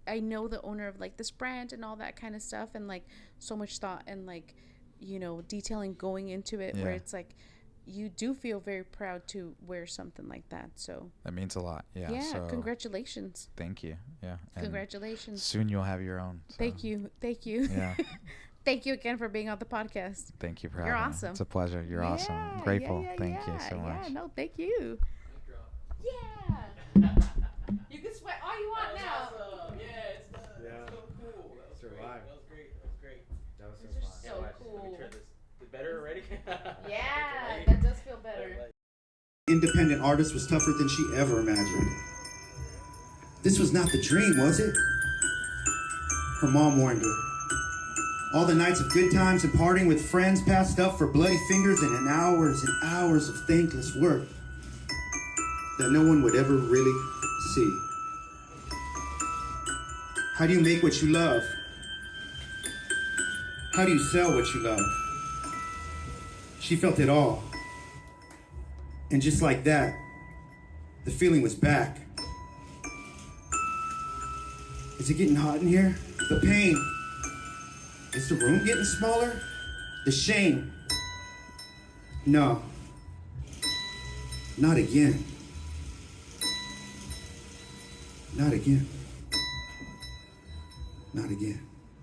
I know the owner of like this brand and all that kind of stuff, and like so much thought and like, you know, detailing going into it, where it's like you do feel very proud to wear something like that. So that means a lot. So congratulations. Thank you. And congratulations. Soon you'll have your own. So. Thank you. Yeah. Thank you again for being on the podcast. Thank you for having me. You're awesome. It's a pleasure. You're awesome. I'm grateful. Thank you so much. No, thank you. Yeah. You can sweat all you want now. Awesome. Yeah, it's so cool. That was great. That was so fun. So cool. Let me try this. Is it better already? Yeah, that does feel better. Independent artist was tougher than she ever imagined. This was not the dream, was it? Her mom warned her. All the nights of good times and partying with friends passed up for bloody fingers and hours of thankless work that no one would ever really see. How do you make what you love? How do you sell what you love? She felt it all. And just like that, the feeling was back. Is it getting hot in here? The pain. Is the room getting smaller? The shame. No. Not again. Not again. Not again.